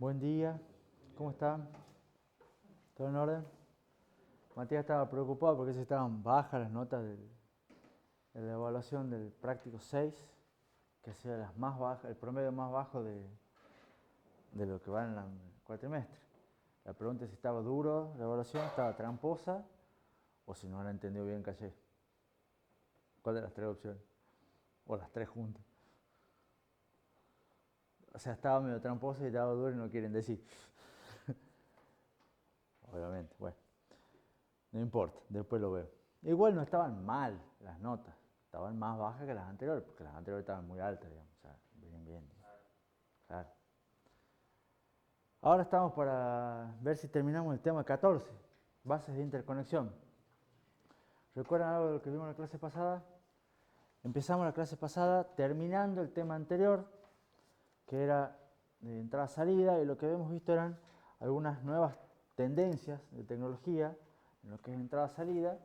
Buen día, ¿cómo están? ¿Todo en orden? Matías estaba preocupado porque se estaban bajas las notas de la evaluación del práctico 6, que sea las más bajas, el promedio más bajo de lo que va en el cuatrimestre. La pregunta es si estaba duro la evaluación, estaba tramposa, o si no la entendió bien Calle. ¿Cuál de las tres opciones? O las tres juntas. O sea, estaba medio tramposa y estaba duro y no quieren decir. Obviamente, bueno. No importa, después lo veo. Igual no estaban mal las notas, estaban más bajas que las anteriores, porque las anteriores estaban muy altas, digamos, o sea, bien. Claro. Ahora estamos para ver si terminamos el tema 14, bases de interconexión. ¿Recuerdan algo de lo que vimos en la clase pasada? Empezamos la clase pasada terminando el tema anterior, que era de entrada-salida, y lo que habíamos visto eran algunas nuevas tendencias de tecnología en lo que es entrada-salida,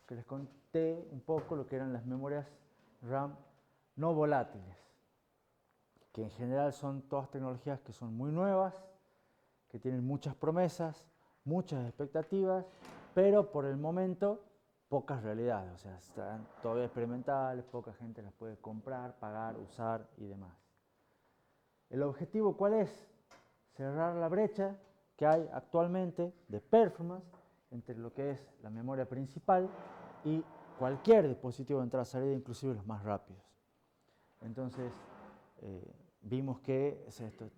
que les conté un poco lo que eran las memorias RAM no volátiles, que en general son todas tecnologías que son muy nuevas, que tienen muchas promesas, muchas expectativas, pero por el momento pocas realidades, o sea, están todavía experimentales, poca gente las puede comprar, pagar, usar y demás. ¿El objetivo cuál es? Cerrar la brecha que hay actualmente de performance entre lo que es la memoria principal y cualquier dispositivo de entrada-salida, inclusive los más rápidos. Entonces, vimos que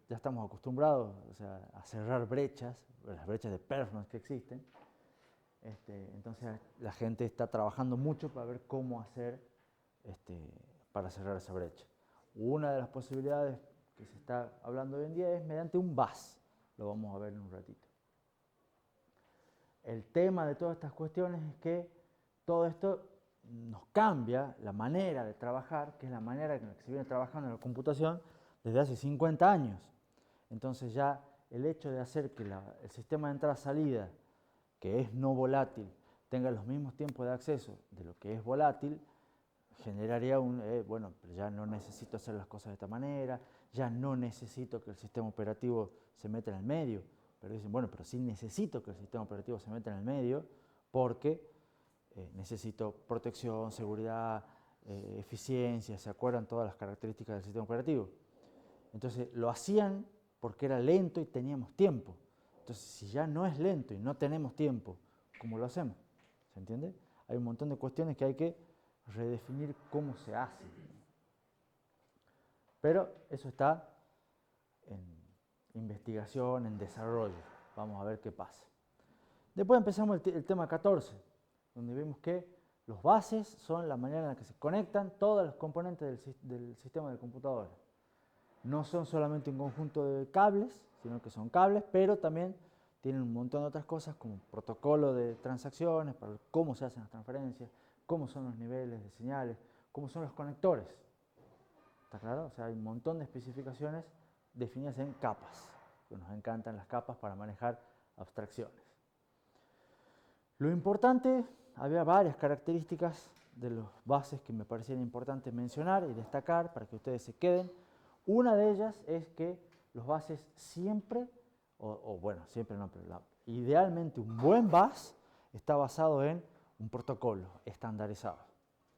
ya estamos acostumbrados, o sea, a cerrar brechas, las brechas de performance que existen. Entonces, la gente está trabajando mucho para ver cómo hacer para cerrar esa brecha. Una de las posibilidades que se está hablando hoy en día es mediante un bus. Lo vamos a ver en un ratito. El tema de todas estas cuestiones es que todo esto nos cambia la manera de trabajar, que es la manera en la que se viene trabajando en la computación desde hace 50 años. Entonces ya el hecho de hacer que el sistema de entrada-salida, que es no volátil, tenga los mismos tiempos de acceso de lo que es volátil, generaría bueno, pero ya no necesito hacer las cosas de esta manera, ya no necesito que el sistema operativo se meta en el medio. Pero dicen, bueno, pero sí necesito que el sistema operativo se meta en el medio porque necesito protección, seguridad, eficiencia, ¿se acuerdan todas las características del sistema operativo? Entonces lo hacían porque era lento y teníamos tiempo. Entonces si ya no es lento y no tenemos tiempo, ¿cómo lo hacemos? ¿Se entiende? Hay un montón de cuestiones que hay que redefinir cómo se hace. Pero eso está en investigación, en desarrollo. Vamos a ver qué pasa. Después empezamos el tema 14, donde vemos que los bases son la manera en la que se conectan todos los componentes del sistema de computadora. No son solamente un conjunto de cables, sino que son cables, pero también tienen un montón de otras cosas como protocolo de transacciones, para cómo se hacen las transferencias, cómo son los niveles de señales, cómo son los conectores. ¿Está claro? O sea, hay un montón de especificaciones definidas en capas, que nos encantan las capas para manejar abstracciones. Lo importante, había varias características de los bases que me parecían importantes mencionar y destacar para que ustedes se queden. Una de ellas es que los bases siempre, bueno, siempre no, pero idealmente un buen bus está basado en un protocolo estandarizado.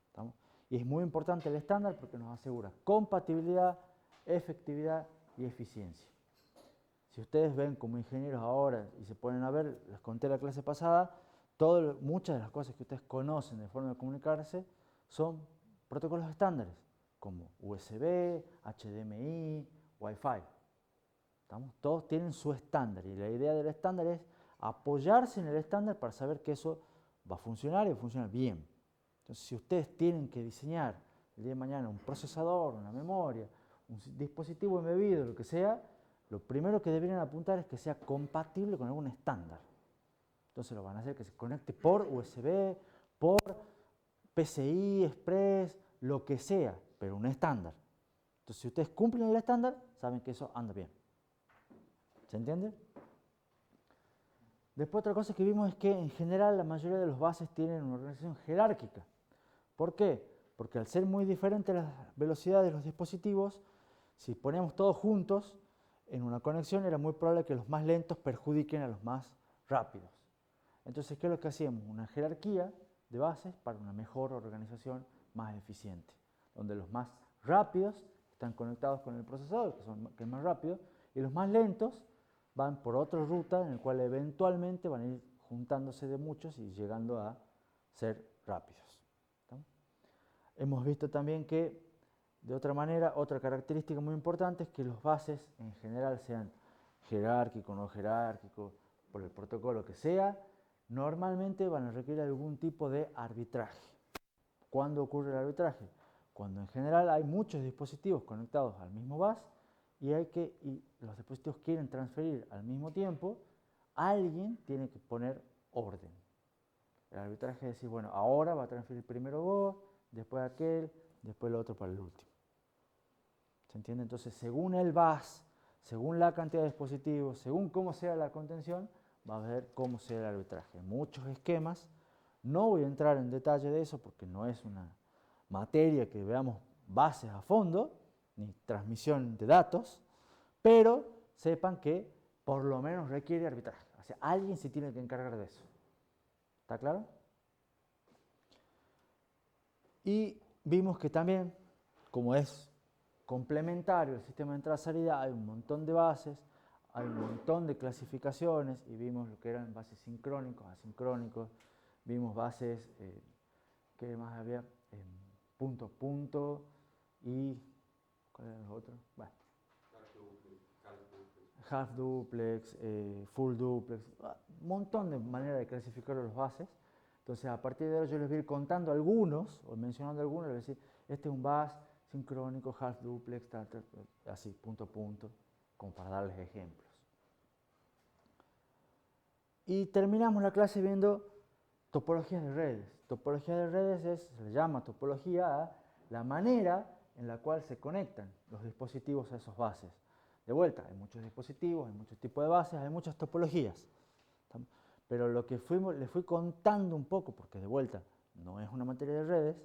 ¿Estamos? Y es muy importante el estándar porque nos asegura compatibilidad, efectividad y eficiencia. Si ustedes ven como ingenieros ahora y se ponen a ver, les conté la clase pasada, muchas de las cosas que ustedes conocen de forma de comunicarse son protocolos estándares, como USB, HDMI, Wi-Fi. Todos tienen su estándar y la idea del estándar es apoyarse en el estándar para saber que eso va a funcionar y va a funcionar bien. Entonces, si ustedes tienen que diseñar el día de mañana un procesador, una memoria, un dispositivo embebido, lo que sea, lo primero que deberían apuntar es que sea compatible con algún estándar. Entonces lo van a hacer que se conecte por USB, por PCI, Express, lo que sea, pero un estándar. Entonces si ustedes cumplen el estándar, saben que eso anda bien. ¿Se entiende? Después otra cosa que vimos es que en general la mayoría de los bases tienen una organización jerárquica. ¿Por qué? Porque al ser muy diferentes las velocidades de los dispositivos, si ponemos todos juntos, en una conexión era muy probable que los más lentos perjudiquen a los más rápidos. Entonces, ¿qué es lo que hacíamos? Una jerarquía de bases para una mejor organización más eficiente, donde los más rápidos están conectados con el procesador, que es más rápido, y los más lentos van por otra ruta en la cual eventualmente van a ir juntándose de muchos y llegando a ser rápidos. ¿Tá? Hemos visto también que, de otra manera, otra característica muy importante es que los bases en general sean jerárquicos, no jerárquicos, por el protocolo que sea, normalmente van a requerir algún tipo de arbitraje. ¿Cuándo ocurre el arbitraje? Cuando en general hay muchos dispositivos conectados al mismo bus y los dispositivos quieren transferir al mismo tiempo, alguien tiene que poner orden. El arbitraje es decir, bueno, ahora va a transferir primero vos, después aquel, después el otro para el último. ¿Se entiende? Entonces, según el bus, según la cantidad de dispositivos, según cómo sea la contención, va a ver cómo sea el arbitraje. Muchos esquemas, no voy a entrar en detalle de eso porque no es una materia que veamos bases a fondo, ni transmisión de datos, pero sepan que por lo menos requiere arbitraje. O sea, alguien se tiene que encargar de eso. ¿Está claro? Y vimos que también, como es complementario el sistema de entrada-salida, hay un montón de bases, hay un montón de clasificaciones, y vimos lo que eran bases sincrónicos, asincrónicos, vimos bases, ¿qué más había? Punto, punto, y ¿cuál eran los otros? Bueno. Half duplex, full duplex, un montón de maneras de clasificar los bases. Entonces, a partir de ahora yo les voy a ir contando algunos, o mencionando algunos, les voy a decir, este es un bus sincrónico, half duplex, así, punto a punto, como para darles ejemplos. Y terminamos la clase viendo topologías de redes. Topología de redes se le llama topología a la manera en la cual se conectan los dispositivos a esos bases. De vuelta, hay muchos dispositivos, hay muchos tipos de bases, hay muchas topologías. Pero lo que les fui contando un poco, porque de vuelta no es una materia de redes,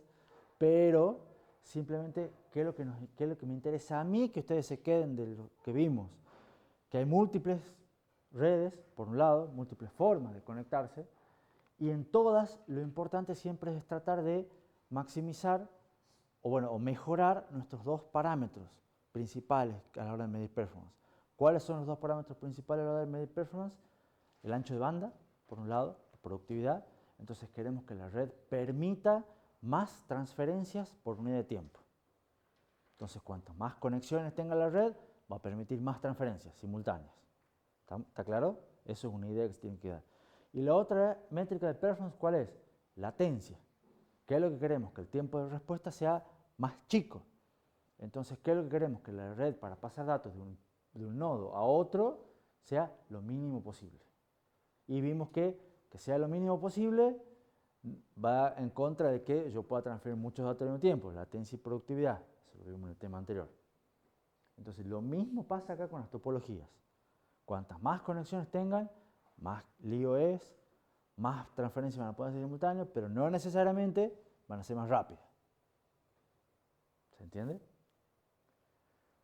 pero simplemente qué es lo que me interesa a mí que ustedes se queden de lo que vimos. Que hay múltiples redes, por un lado, múltiples formas de conectarse, y en todas lo importante siempre es tratar de maximizar o mejorar nuestros dos parámetros principales a la hora de medir performance. ¿Cuáles son los dos parámetros principales a la hora de medir performance? El ancho de banda, por un lado, la productividad. Entonces queremos que la red permita más transferencias por unidad de tiempo. Entonces, cuanto más conexiones tenga la red, va a permitir más transferencias simultáneas. ¿Está claro? Eso es una idea que se tiene que dar. Y la otra métrica de performance, ¿cuál es? Latencia. ¿Qué es lo que queremos? Que el tiempo de respuesta sea más chico. Entonces, ¿qué es lo que queremos? Que la red para pasar datos de un nodo a otro sea lo mínimo posible. Y vimos que sea lo mínimo posible va en contra de que yo pueda transferir muchos datos al mismo tiempo, latencia y productividad. Eso lo vimos en el tema anterior. Entonces, lo mismo pasa acá con las topologías. Cuantas más conexiones tengan, más lío es, más transferencias van a poder hacer simultáneas, pero no necesariamente van a ser más rápidas. ¿Se entiende?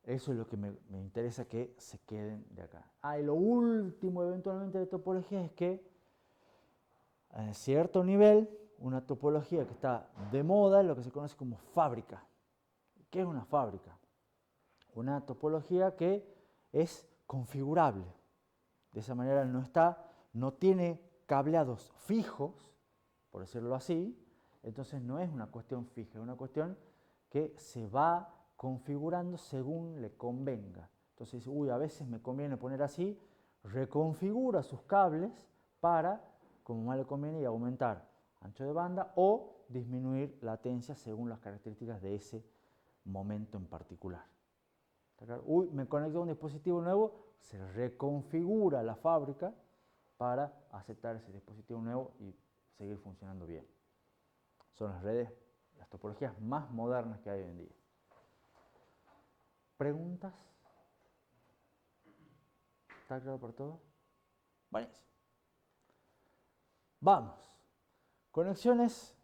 Eso es lo que me interesa que se queden de acá. Y lo último eventualmente de topología es que a cierto nivel, una topología que está de moda es lo que se conoce como fábrica. ¿Qué es una fábrica? Una topología que es configurable. De esa manera no tiene cableados fijos, por decirlo así, entonces no es una cuestión fija, es una cuestión que se va configurando según le convenga. Entonces, a veces me conviene poner así, reconfigura sus cables para, como más le conviene, aumentar ancho de banda o disminuir latencia según las características de ese momento en particular. Me conecto a un dispositivo nuevo, se reconfigura la fábrica para aceptar ese dispositivo nuevo y seguir funcionando bien. Son las redes, las topologías más modernas que hay hoy en día. ¿Preguntas? ¿Está claro por todo? Buenísimo. Vamos. Conexiones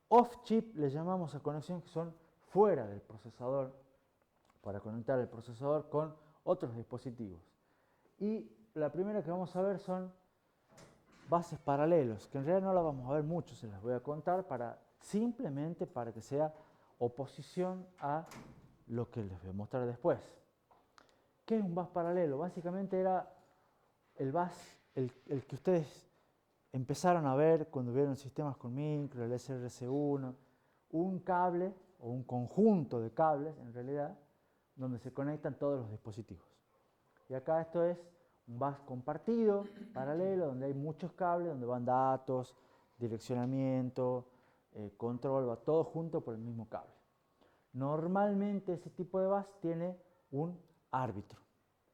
off-chip, le llamamos a conexiones que son fuera del procesador, para conectar el procesador con otros dispositivos. Y la primera que vamos a ver son bases paralelos, que en realidad no la vamos a ver mucho, se las voy a contar simplemente para que sea oposición a lo que les voy a mostrar después. ¿Qué es un bus paralelo? Básicamente era el bus, el que ustedes empezaron a ver cuando vieron sistemas con micro, el SRC1, un cable o un conjunto de cables en realidad, donde se conectan todos los dispositivos. Y acá esto es un bus compartido, paralelo, donde hay muchos cables, donde van datos, direccionamiento, control, va todo junto por el mismo cable. Normalmente ese tipo de bus tiene un árbitro,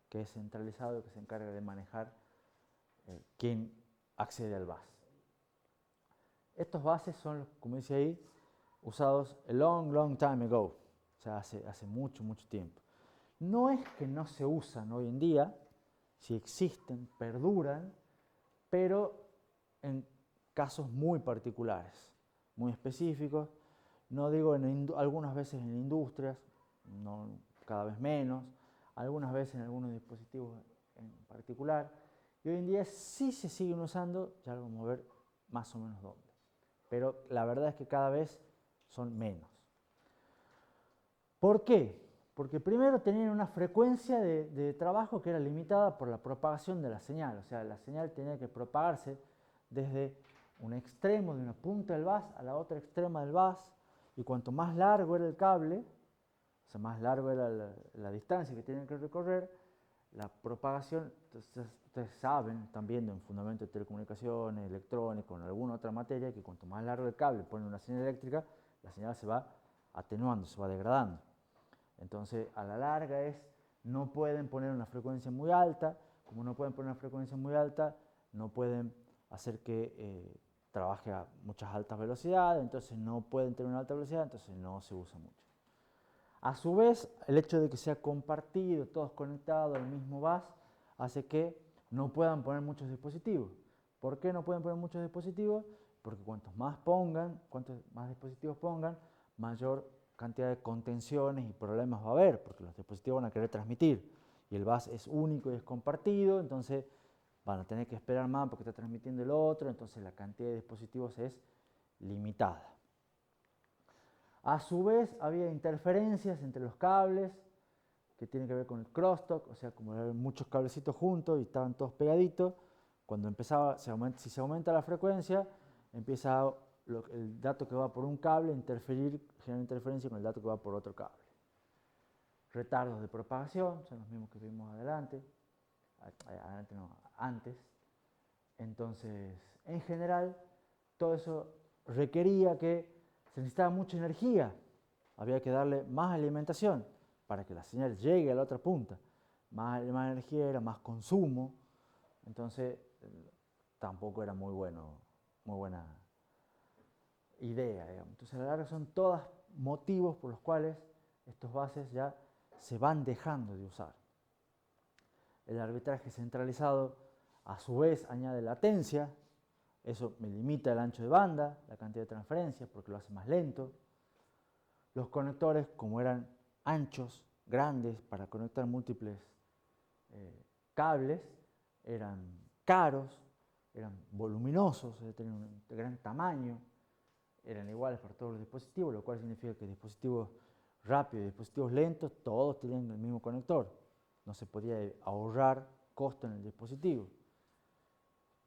que es centralizado, que se encarga de manejar quién accede al bus. Estos buses son, como dice ahí, usados a long time ago, o sea, hace mucho tiempo. No es que no se usan hoy en día, si existen, perduran, pero en casos muy particulares, muy específicos. No digo algunas veces en industrias, no, cada vez menos, algunas veces en algunos dispositivos en particular. Y hoy en día sí se siguen usando, ya lo vamos a ver más o menos dónde. Pero la verdad es que cada vez son menos. ¿Por qué? Porque primero tenían una frecuencia de trabajo que era limitada por la propagación de la señal. O sea, la señal tenía que propagarse desde un extremo de una punta del bus a la otra extrema del bus. Y cuanto más largo era el cable, o sea, más largo era la distancia que tenían que recorrer, la propagación, entonces, ustedes saben, están viendo en fundamento de telecomunicaciones, electrónica, o en alguna otra materia, que cuanto más largo el cable pone una señal eléctrica, la señal se va atenuando, se va degradando. Entonces, a la larga no pueden poner una frecuencia muy alta, como no pueden poner una frecuencia muy alta, no pueden hacer que trabaje a muchas altas velocidades, entonces no pueden tener una alta velocidad, entonces no se usa mucho. A su vez, el hecho de que sea compartido, todos conectados al mismo bus, hace que no puedan poner muchos dispositivos. ¿Por qué no pueden poner muchos dispositivos? Porque cuantos más dispositivos pongan, mayor cantidad de contenciones y problemas va a haber, porque los dispositivos van a querer transmitir. Y el bus es único y es compartido, entonces van a tener que esperar más porque está transmitiendo el otro, entonces la cantidad de dispositivos es limitada. A su vez, había interferencias entre los cables, que tienen que ver con el crosstalk, o sea, como eran muchos cablecitos juntos y estaban todos pegaditos, cuando si se aumenta la frecuencia, empieza el dato que va por un cable a generar interferencia con el dato que va por otro cable. Retardos de propagación, son los mismos que vimos antes. Entonces, en general, todo eso requería que se necesitaba mucha energía, había que darle más alimentación para que la señal llegue a la otra punta. Más energía era más consumo, entonces tampoco era muy buena idea, digamos. Entonces a la larga son todos motivos por los cuales estos buses ya se van dejando de usar. El arbitraje centralizado a su vez añade latencia, eso me limita el ancho de banda, la cantidad de transferencias porque lo hace más lento. Los conectores, como eran anchos, grandes, para conectar múltiples cables, eran caros, eran voluminosos, tenían un gran tamaño, eran iguales para todos los dispositivos, lo cual significa que dispositivos rápidos y dispositivos lentos, todos tenían el mismo conector. No se podía ahorrar costo en el dispositivo.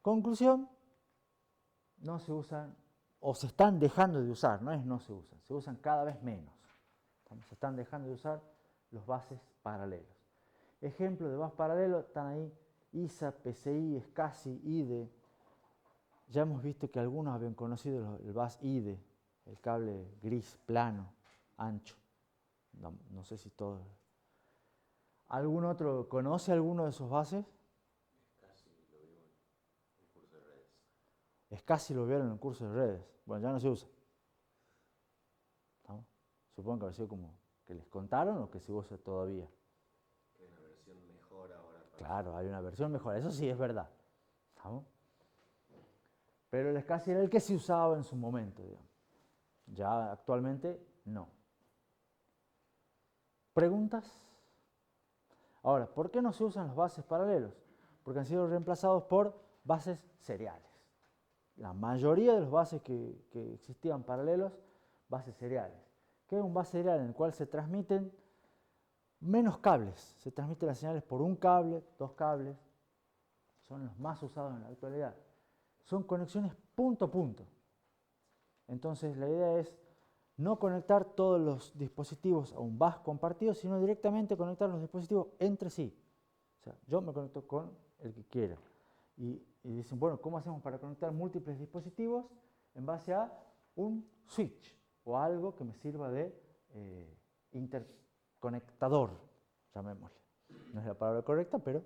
Conclusión, no se usan, o se están dejando de usar, no se usan cada vez menos. Se están dejando de usar los buses paralelos. Ejemplos de bus paralelo están ahí: ISA, PCI, SCSI, IDE. Ya hemos visto que algunos habían conocido el bus IDE, el cable gris, plano, ancho. No sé si todos. ¿Algún otro conoce alguno de esos buses? SCSI lo vieron en el curso de redes. Bueno, ya no se usa. ¿No? Supongo que ha sido como que les contaron o que se usa todavía. Hay una versión mejor ahora. Claro, hay una versión mejor, eso sí es verdad. ¿No? Pero el SCSI era el que se usaba en su momento, digamos. Ya actualmente no. ¿Preguntas? Ahora, ¿por qué no se usan los buses paralelos? porque han sido reemplazados por bases seriales. La mayoría de los bases que existían paralelos, bases seriales. ¿Qué es un base serial? En el cual se transmiten menos cables. Se transmiten las señales por un cable, dos cables. Son los más usados en la actualidad. Son conexiones punto a punto. Entonces la idea es no conectar todos los dispositivos a un bus compartido, sino directamente conectar los dispositivos entre sí. O sea, yo me conecto con el que quiera. Y dicen, bueno, ¿cómo hacemos para conectar múltiples dispositivos? En base a un switch o algo que me sirva de interconectador, llamémosle. No es la palabra correcta, pero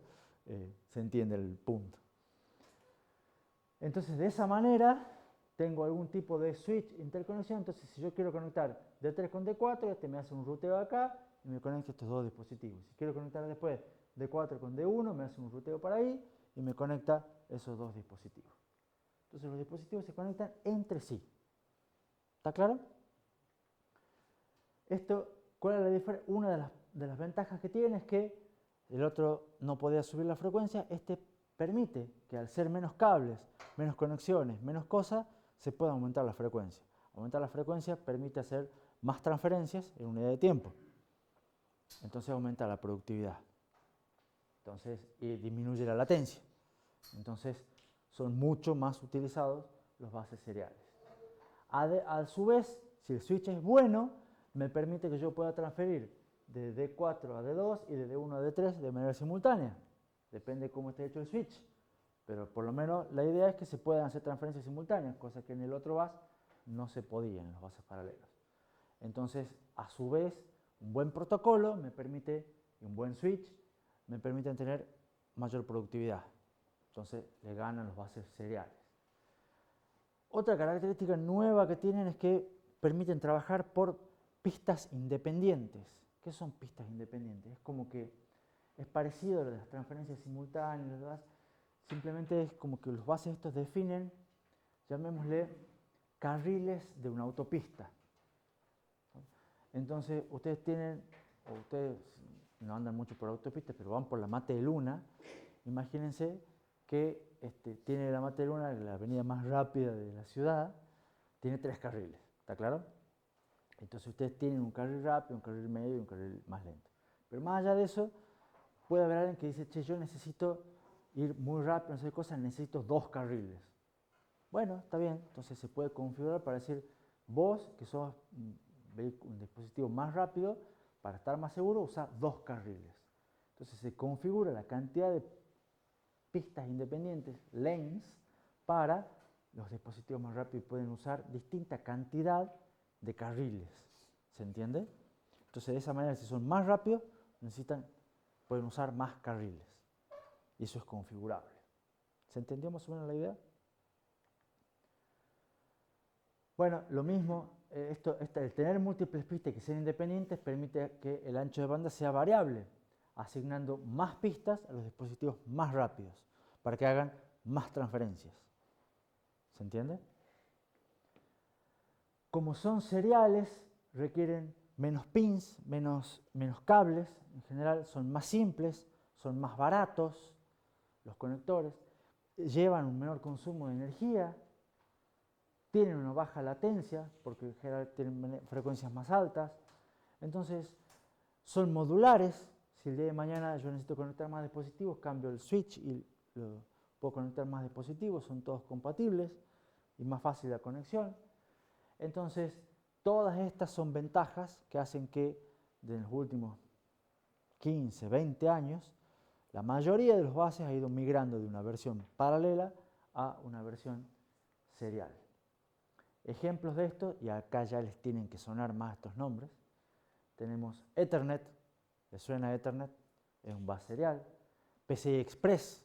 se entiende el punto. Entonces, de esa manera, tengo algún tipo de switch interconexión. Entonces, si yo quiero conectar D3 con D4, este me hace un ruteo acá y me conecta estos dos dispositivos. Si quiero conectar después D4 con D1, me hace un ruteo para ahí y me conecta esos dos dispositivos. Entonces, los dispositivos se conectan entre sí. ¿Está claro? Esto, ¿cuál es la diferencia? Una de las ventajas que tiene es que el otro no podía subir la frecuencia. Este permite que al ser menos cables, menos conexiones, menos cosas, se pueda aumentar la frecuencia. Aumentar la frecuencia permite hacer más transferencias en unidad de tiempo. Entonces aumenta la productividad. Entonces, y disminuye la latencia. Entonces, son mucho más utilizados los bases seriales. A su vez, si el switch es bueno, me permite que yo pueda transferir de D4 a D2 y de D1 a D3 de manera simultánea. Depende de cómo esté hecho el switch. Pero por lo menos la idea es que se puedan hacer transferencias simultáneas, cosa que en el otro bus no se podía en los buses paralelos. Entonces, a su vez, un buen protocolo me permite, y un buen switch, me permiten tener mayor productividad. Entonces, le ganan los buses seriales. Otra característica nueva que tienen es que permiten trabajar por pistas independientes. ¿Qué son pistas independientes? Es como que es parecido a las transferencias simultáneas, simplemente es como que los buses estos definen, llamémosle, carriles de una autopista. Entonces, ustedes tienen, o ustedes no andan mucho por autopistas, pero van por la Mate de Luna. Imagínense que tiene la Mate de Luna, la avenida más rápida de la ciudad, tiene 3 carriles, ¿está claro? Entonces ustedes tienen un carril rápido, un carril medio y un carril más lento. Pero más allá de eso, puede haber alguien que dice, che, yo necesito ir muy rápido, no sé qué cosa, necesito 2 carriles. Bueno, está bien, entonces se puede configurar para decir, vos, que sos un dispositivo más rápido, para estar más seguro, usa 2 carriles. Entonces se configura la cantidad de pistas independientes, lanes, para los dispositivos más rápidos pueden usar distinta cantidad de carriles. ¿Se entiende? Entonces de esa manera, si son más rápidos, pueden usar más carriles. Y eso es configurable. ¿Se entendió más o menos la idea? Bueno, lo mismo, el tener múltiples pistas que sean independientes permite que el ancho de banda sea variable, asignando más pistas a los dispositivos más rápidos, para que hagan más transferencias. ¿Se entiende? Como son seriales, requieren menos pins, menos cables, en general son más simples, son más baratos los conectores, llevan un menor consumo de energía, tienen una baja latencia, porque en general tienen frecuencias más altas, entonces son modulares. Si el día de mañana yo necesito conectar más dispositivos, cambio el switch y puedo conectar más dispositivos, son todos compatibles y más fácil la conexión. Entonces, todas estas son ventajas que hacen que en los últimos 15, 20 años, la mayoría de los buses ha ido migrando de una versión paralela a una versión serial. Ejemplos de esto, y acá ya les tienen que sonar más estos nombres, tenemos Ethernet, ¿les suena Ethernet? Es un bus serial. PCI Express,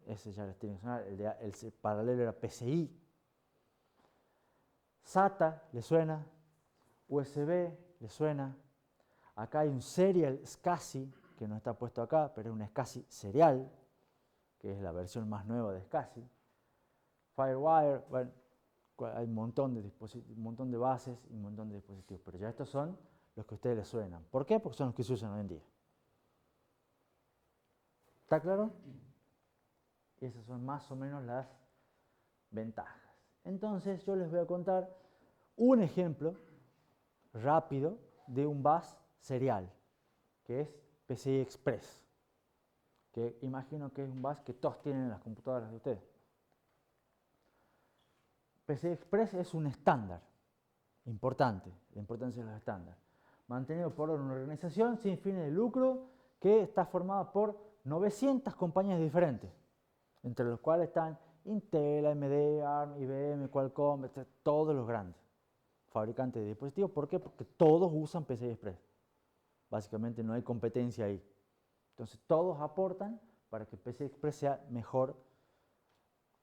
ese ya les tiene que sonar, el paralelo era PCI. SATA, ¿les suena? USB, ¿les suena? Acá hay un serial SCSI, que no está puesto acá, pero es un SCSI serial, que es la versión más nueva de SCSI. FireWire, bueno, hay un montón de bases y un montón de dispositivos, pero ya estos son los que a ustedes les suenan. ¿Por qué? Porque son los que se usan hoy en día. ¿Está claro? Y esas son más o menos las ventajas. Entonces yo les voy a contar un ejemplo rápido de un bus serial, que es PCI Express, que imagino que es un bus que todos tienen en las computadoras de ustedes. PCI Express es un estándar importante, la importancia de los estándares, mantenido por una organización sin fines de lucro que está formada por 900 compañías diferentes, entre los cuales están Intel, AMD, ARM, IBM, Qualcomm, todos los grandes fabricantes de dispositivos. ¿Por qué? Porque todos usan PCI Express. Básicamente no hay competencia ahí. Entonces todos aportan para que PCI Express sea mejor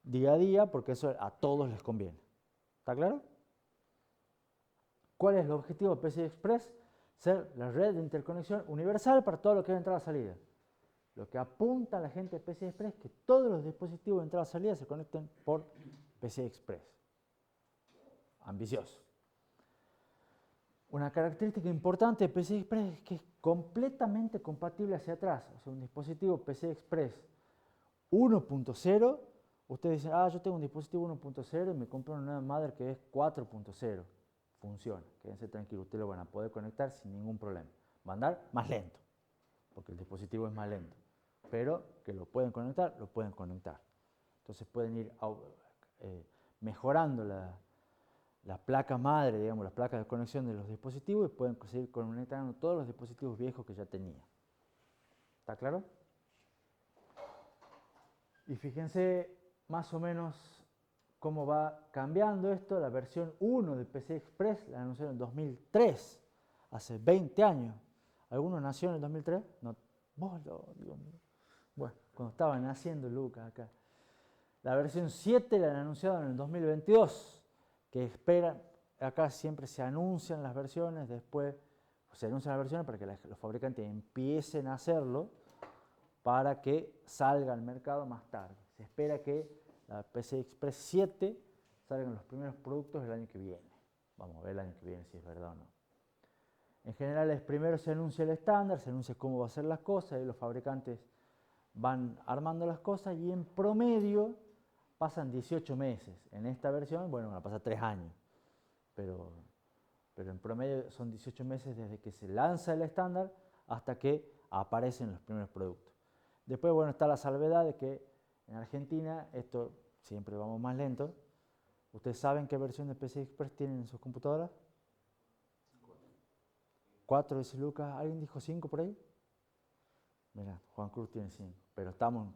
día a día, porque eso a todos les conviene. ¿Está claro? ¿Cuál es el objetivo de PCI Express? Ser la red de interconexión universal para todo lo que es entrada-salida. Lo que apunta a la gente de PCI Express es que todos los dispositivos de entrada-salida se conecten por PCI Express. Ambicioso. Una característica importante de PCI Express es que es completamente compatible hacia atrás. O sea, un dispositivo PCI Express 1.0, ustedes dicen, yo tengo un dispositivo 1.0 y me compro una nueva madre que es 4.0. Funciona, quédense tranquilos, ustedes lo van a poder conectar sin ningún problema. Va a andar más lento, porque el dispositivo es más lento, pero que lo pueden conectar, lo pueden conectar. Entonces pueden ir mejorando la placa madre, digamos, las placas de conexión de los dispositivos y pueden seguir conectando todos los dispositivos viejos que ya tenían. ¿Está claro? Y fíjense más o menos cómo va cambiando esto. La versión 1 de PCI Express la anunciaron en 2003, hace 20 años. ¿Alguno nació en el 2003? No. Dios mío. Bueno, cuando estaba naciendo Lucas acá. La versión 7 la han anunciado en el 2022, que esperan, acá siempre se anuncian las versiones, después se anuncian las versiones para que los fabricantes empiecen a hacerlo para que salga al mercado más tarde. Se espera que la PCI Express 7 salgan los primeros productos el año que viene. Vamos a ver el año que viene si es verdad o no. En general, primero se anuncia el estándar, se anuncia cómo va a ser las cosas, y los fabricantes van armando las cosas y en promedio pasan 18 meses. En esta versión, bueno, van a pasar 3 años, pero en promedio son 18 meses desde que se lanza el estándar hasta que aparecen los primeros productos. Después, bueno, está la salvedad de que en Argentina esto siempre vamos más lento. ¿Ustedes saben qué versión de PCI Express tienen en sus computadoras? 4, dice Lucas. ¿Alguien dijo 5 por ahí? Mira, Juan Cruz tiene 5, pero estamos...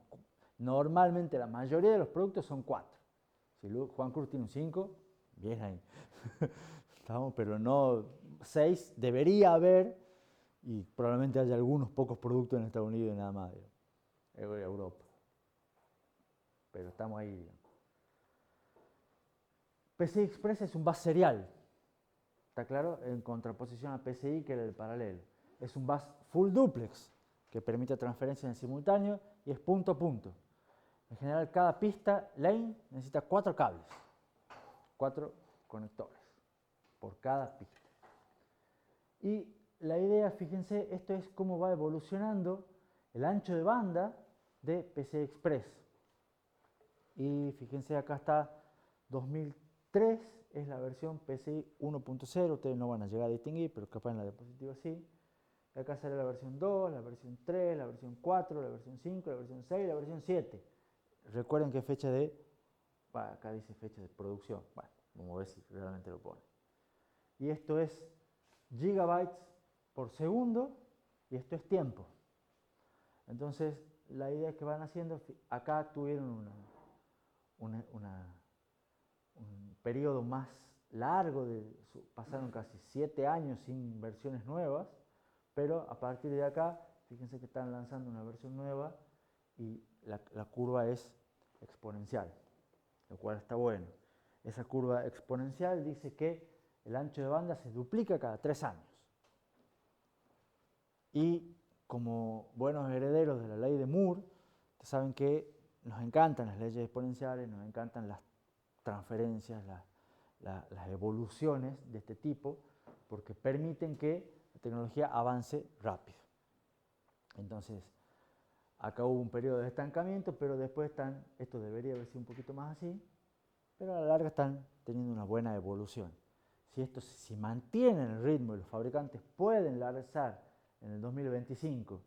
Normalmente la mayoría de los productos son 4. Si Juan Cruz tiene un 5, bien ahí. Estamos, pero no 6, debería haber, y probablemente haya algunos pocos productos en Estados Unidos y nada más, Europa. Pero estamos ahí, digamos. PCI Express es un bus serial, ¿está claro? En contraposición a PCI, que era el paralelo. Es un bus full duplex, que permite transferencia en simultáneo y es punto a punto. En general, cada pista lane necesita 4 cables, 4 conectores por cada pista. Y la idea, fíjense, esto es cómo va evolucionando el ancho de banda de PCI Express. Y fíjense, acá está 2003, es la versión PCI 1.0, ustedes no van a llegar a distinguir, pero capaz en la diapositiva sí. Y acá sale la versión 2, la versión 3, la versión 4, la versión 5, la versión 6 y la versión 7. Recuerden que fecha de, acá dice fecha de producción, bueno, vamos a ver si realmente lo pone. Y esto es gigabytes por segundo y esto es tiempo. Entonces, la idea que van haciendo, acá tuvieron un periodo más largo, pasaron casi 7 años sin versiones nuevas, pero a partir de acá, fíjense que están lanzando una versión nueva y la curva es exponencial, lo cual está bueno. Esa curva exponencial dice que el ancho de banda se duplica cada 3 años. Y como buenos herederos de la ley de Moore, saben que nos encantan las leyes exponenciales, nos encantan las transferencias, las evoluciones de este tipo, porque permiten que la tecnología avance rápido. Entonces, Acá hubo un periodo de estancamiento, pero después esto debería haber sido un poquito más así, pero a la larga están teniendo una buena evolución. Si mantienen el ritmo y los fabricantes pueden lanzar en el 2025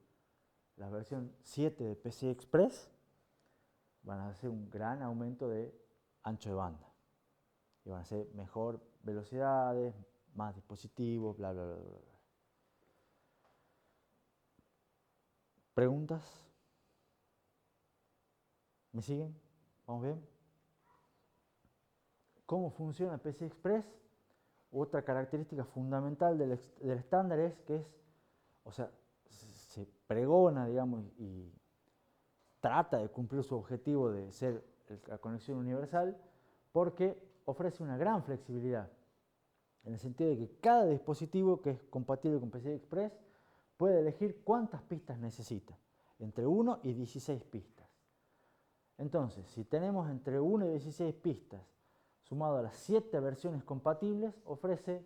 la versión 7 de PCI Express, van a hacer un gran aumento de ancho de banda. Y van a hacer mejor velocidades, más dispositivos, bla, bla, bla, bla. ¿Preguntas? ¿Me siguen? ¿Vamos bien? ¿Cómo funciona PCI Express? Otra característica fundamental del estándar es que se pregona, digamos, y trata de cumplir su objetivo de ser la conexión universal porque ofrece una gran flexibilidad, en el sentido de que cada dispositivo que es compatible con PCI Express puede elegir cuántas pistas necesita, entre 1 y 16 pistas. Entonces, si tenemos entre 1 y 16 pistas, sumado a las 7 versiones compatibles, ofrece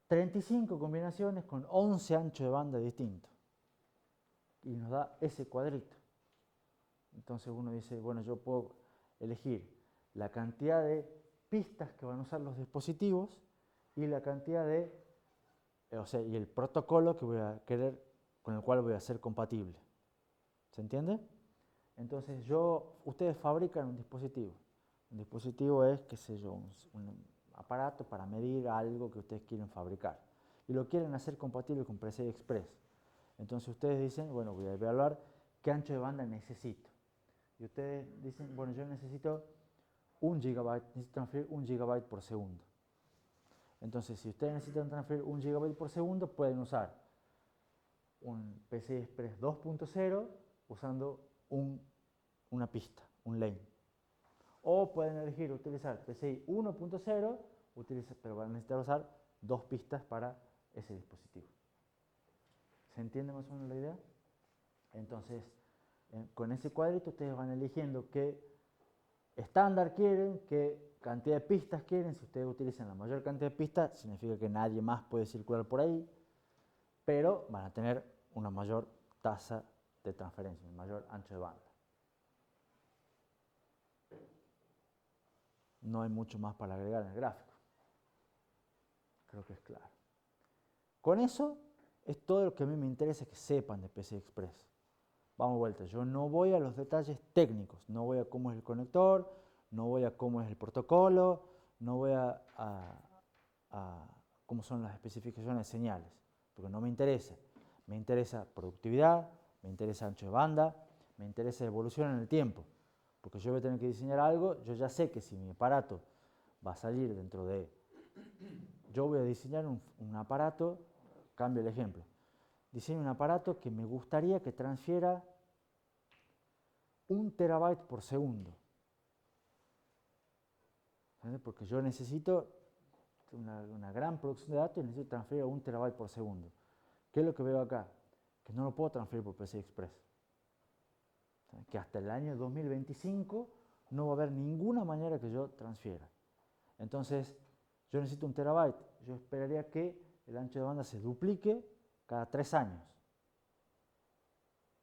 35 combinaciones con 11 anchos de banda distintos. Y nos da ese cuadrito. Entonces uno dice, bueno, yo puedo elegir la cantidad de pistas que van a usar los dispositivos y la cantidad y el protocolo que voy a querer, con el cual voy a ser compatible. ¿Se entiende? Entonces ustedes fabrican un dispositivo. Un dispositivo es, qué sé yo, un aparato para medir algo que ustedes quieren fabricar. Y lo quieren hacer compatible con PCI Express. Entonces ustedes dicen, bueno, voy a evaluar qué ancho de banda necesito. Y ustedes dicen, bueno, yo necesito 1 GB, necesito transferir 1 GB por segundo. Entonces, si ustedes necesitan transferir 1 GB por segundo, pueden usar un PCI Express 2.0 usando una pista, un lane. O pueden elegir utilizar PCI 1.0, pero van a necesitar usar 2 pistas para ese dispositivo. ¿Se entiende más o menos la idea? Entonces, con ese cuadrito ustedes van eligiendo qué estándar quieren, qué cantidad de pistas quieren. Si ustedes utilizan la mayor cantidad de pistas, significa que nadie más puede circular por ahí, pero van a tener una mayor tasa de transferencia, un mayor ancho de banda. No hay mucho más para agregar en el gráfico. Creo que es claro. Con eso es todo lo que a mí me interesa que sepan de PCI Express. Vamos de vuelta, yo no voy a los detalles técnicos, no voy a cómo es el conector, no voy a cómo es el protocolo, no voy a cómo son las especificaciones de señales, porque no me interesa. Me interesa productividad, me interesa ancho de banda, me interesa evolución en el tiempo, porque yo voy a tener que diseñar algo, yo ya sé que si mi aparato va a salir dentro de... Yo voy a diseñar un aparato, cambio el ejemplo, diseño un aparato que me gustaría que transfiera 1 terabyte por segundo. ¿Entiendes? Porque yo necesito una gran producción de datos y necesito transferir a 1 terabyte por segundo. ¿Qué es lo que veo acá? Que no lo puedo transferir por PCI Express. Que hasta el año 2025 no va a haber ninguna manera que yo transfiera. Entonces, yo necesito 1 terabyte. Yo esperaría que el ancho de banda se duplique cada 3 años.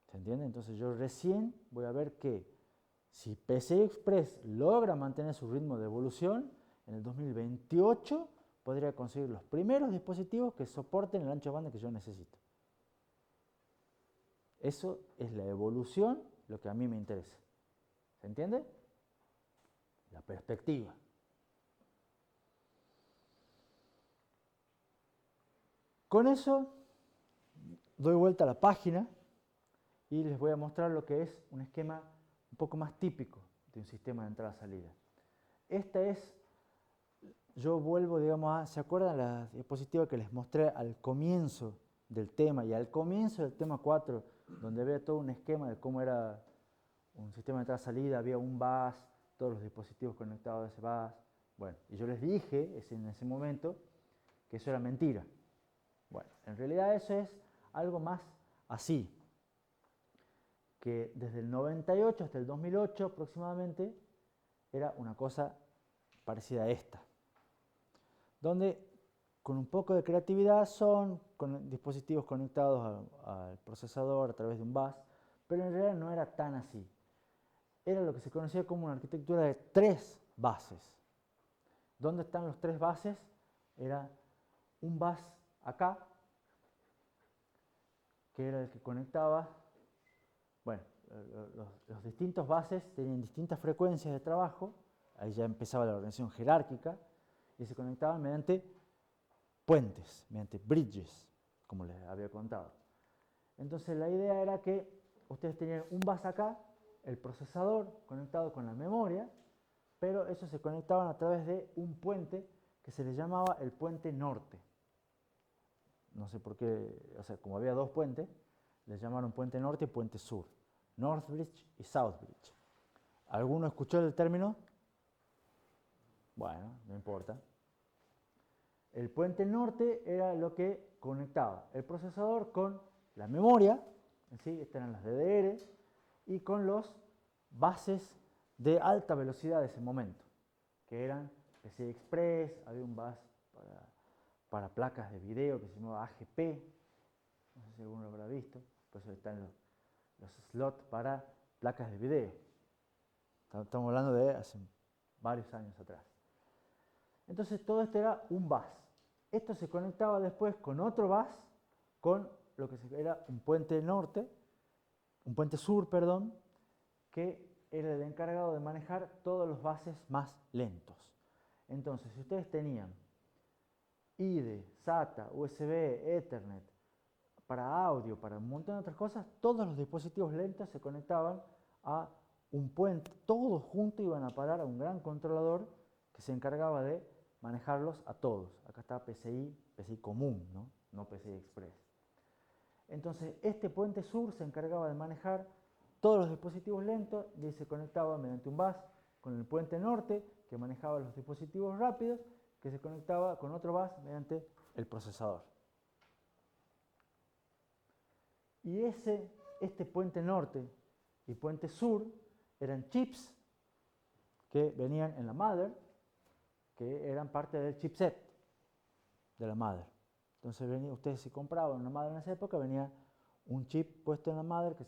¿Se entiende? Entonces yo recién voy a ver que si PCI Express logra mantener su ritmo de evolución, en el 2028 podría conseguir los primeros dispositivos que soporten el ancho de banda que yo necesito. Eso es la evolución, lo que a mí me interesa. ¿Se entiende? La perspectiva. Con eso doy vuelta a la página y les voy a mostrar lo que es un esquema un poco más típico de un sistema de entrada-salida. Esta es, yo vuelvo, digamos, ¿se acuerdan la diapositiva que les mostré al comienzo del tema y al comienzo del tema 4, donde había todo un esquema de cómo era un sistema de entrada-salida, había un bus, todos los dispositivos conectados a ese bus? Bueno, y yo les dije en ese momento que eso era mentira. Bueno, en realidad eso es algo más así, que desde el 98 hasta el 2008 aproximadamente era una cosa parecida a esta, donde con un poco de creatividad son con dispositivos conectados al procesador a través de un bus, pero en realidad no era tan así. Era lo que se conocía como una arquitectura de 3 bases. ¿Dónde están los 3 bases? Era un bus acá, que era el que conectaba, bueno, los distintos buses tenían distintas frecuencias de trabajo, ahí ya empezaba la organización jerárquica, y se conectaban mediante puentes, mediante bridges, como les había contado. Entonces la idea era que ustedes tenían un bus acá, el procesador conectado con la memoria, pero eso se conectaban a través de un puente que se le llamaba el puente norte. No sé por qué, o sea, como había 2 puentes, le llamaron puente norte y puente sur. North Bridge y South Bridge. ¿Alguno escuchó el término? Bueno, no importa. El puente norte era lo que conectaba el procesador con la memoria, ¿sí? Estas eran las DDR, y con los buses de alta velocidad de ese momento, que eran PCI Express, había un bus para placas de video que se llamaba AGP, no sé si alguno lo habrá visto, por eso están los slots para placas de video. Estamos hablando de hace varios años atrás. Entonces todo esto era un bus. Esto se conectaba después con otro bus, con lo que era un puente norte, un puente sur, perdón, que era el encargado de manejar todos los buses más lentos. Entonces, si ustedes tenían IDE, SATA, USB, Ethernet, para audio, para un montón de otras cosas, todos los dispositivos lentos se conectaban a un puente, todos juntos iban a parar a un gran controlador que se encargaba de manejarlos a todos. Acá está PCI común, no PCI Express. Entonces, este puente sur se encargaba de manejar todos los dispositivos lentos y se conectaba mediante un bus con el puente norte, que manejaba los dispositivos rápidos, que se conectaba con otro bus mediante el procesador. Y este puente norte y puente sur eran chips que venían en la mother, que eran parte del chipset de la mother. Entonces ustedes si compraban una mother en esa época, venía un chip puesto en la mother que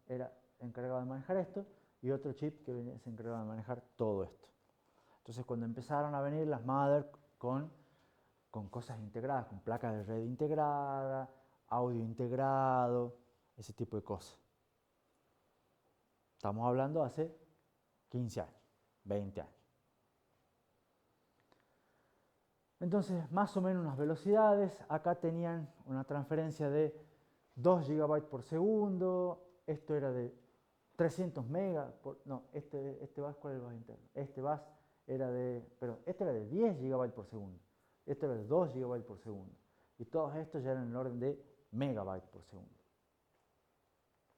era encargado de manejar esto, y otro chip que se encargaba de manejar todo esto. Entonces cuando empezaron a venir las mother con cosas integradas, con placas de red integrada, audio integrado, ese tipo de cosas. Estamos hablando hace 15 años, 20 años. Entonces, más o menos unas velocidades. Acá tenían una transferencia de 2 GB por segundo. Esto era de 300 megas. No, este bus, ¿cuál es el bus interno? Este bus era este era de 10 GB por segundo. Este era de 2 GB por segundo. Y todos estos ya eran en el orden de megabytes por segundo.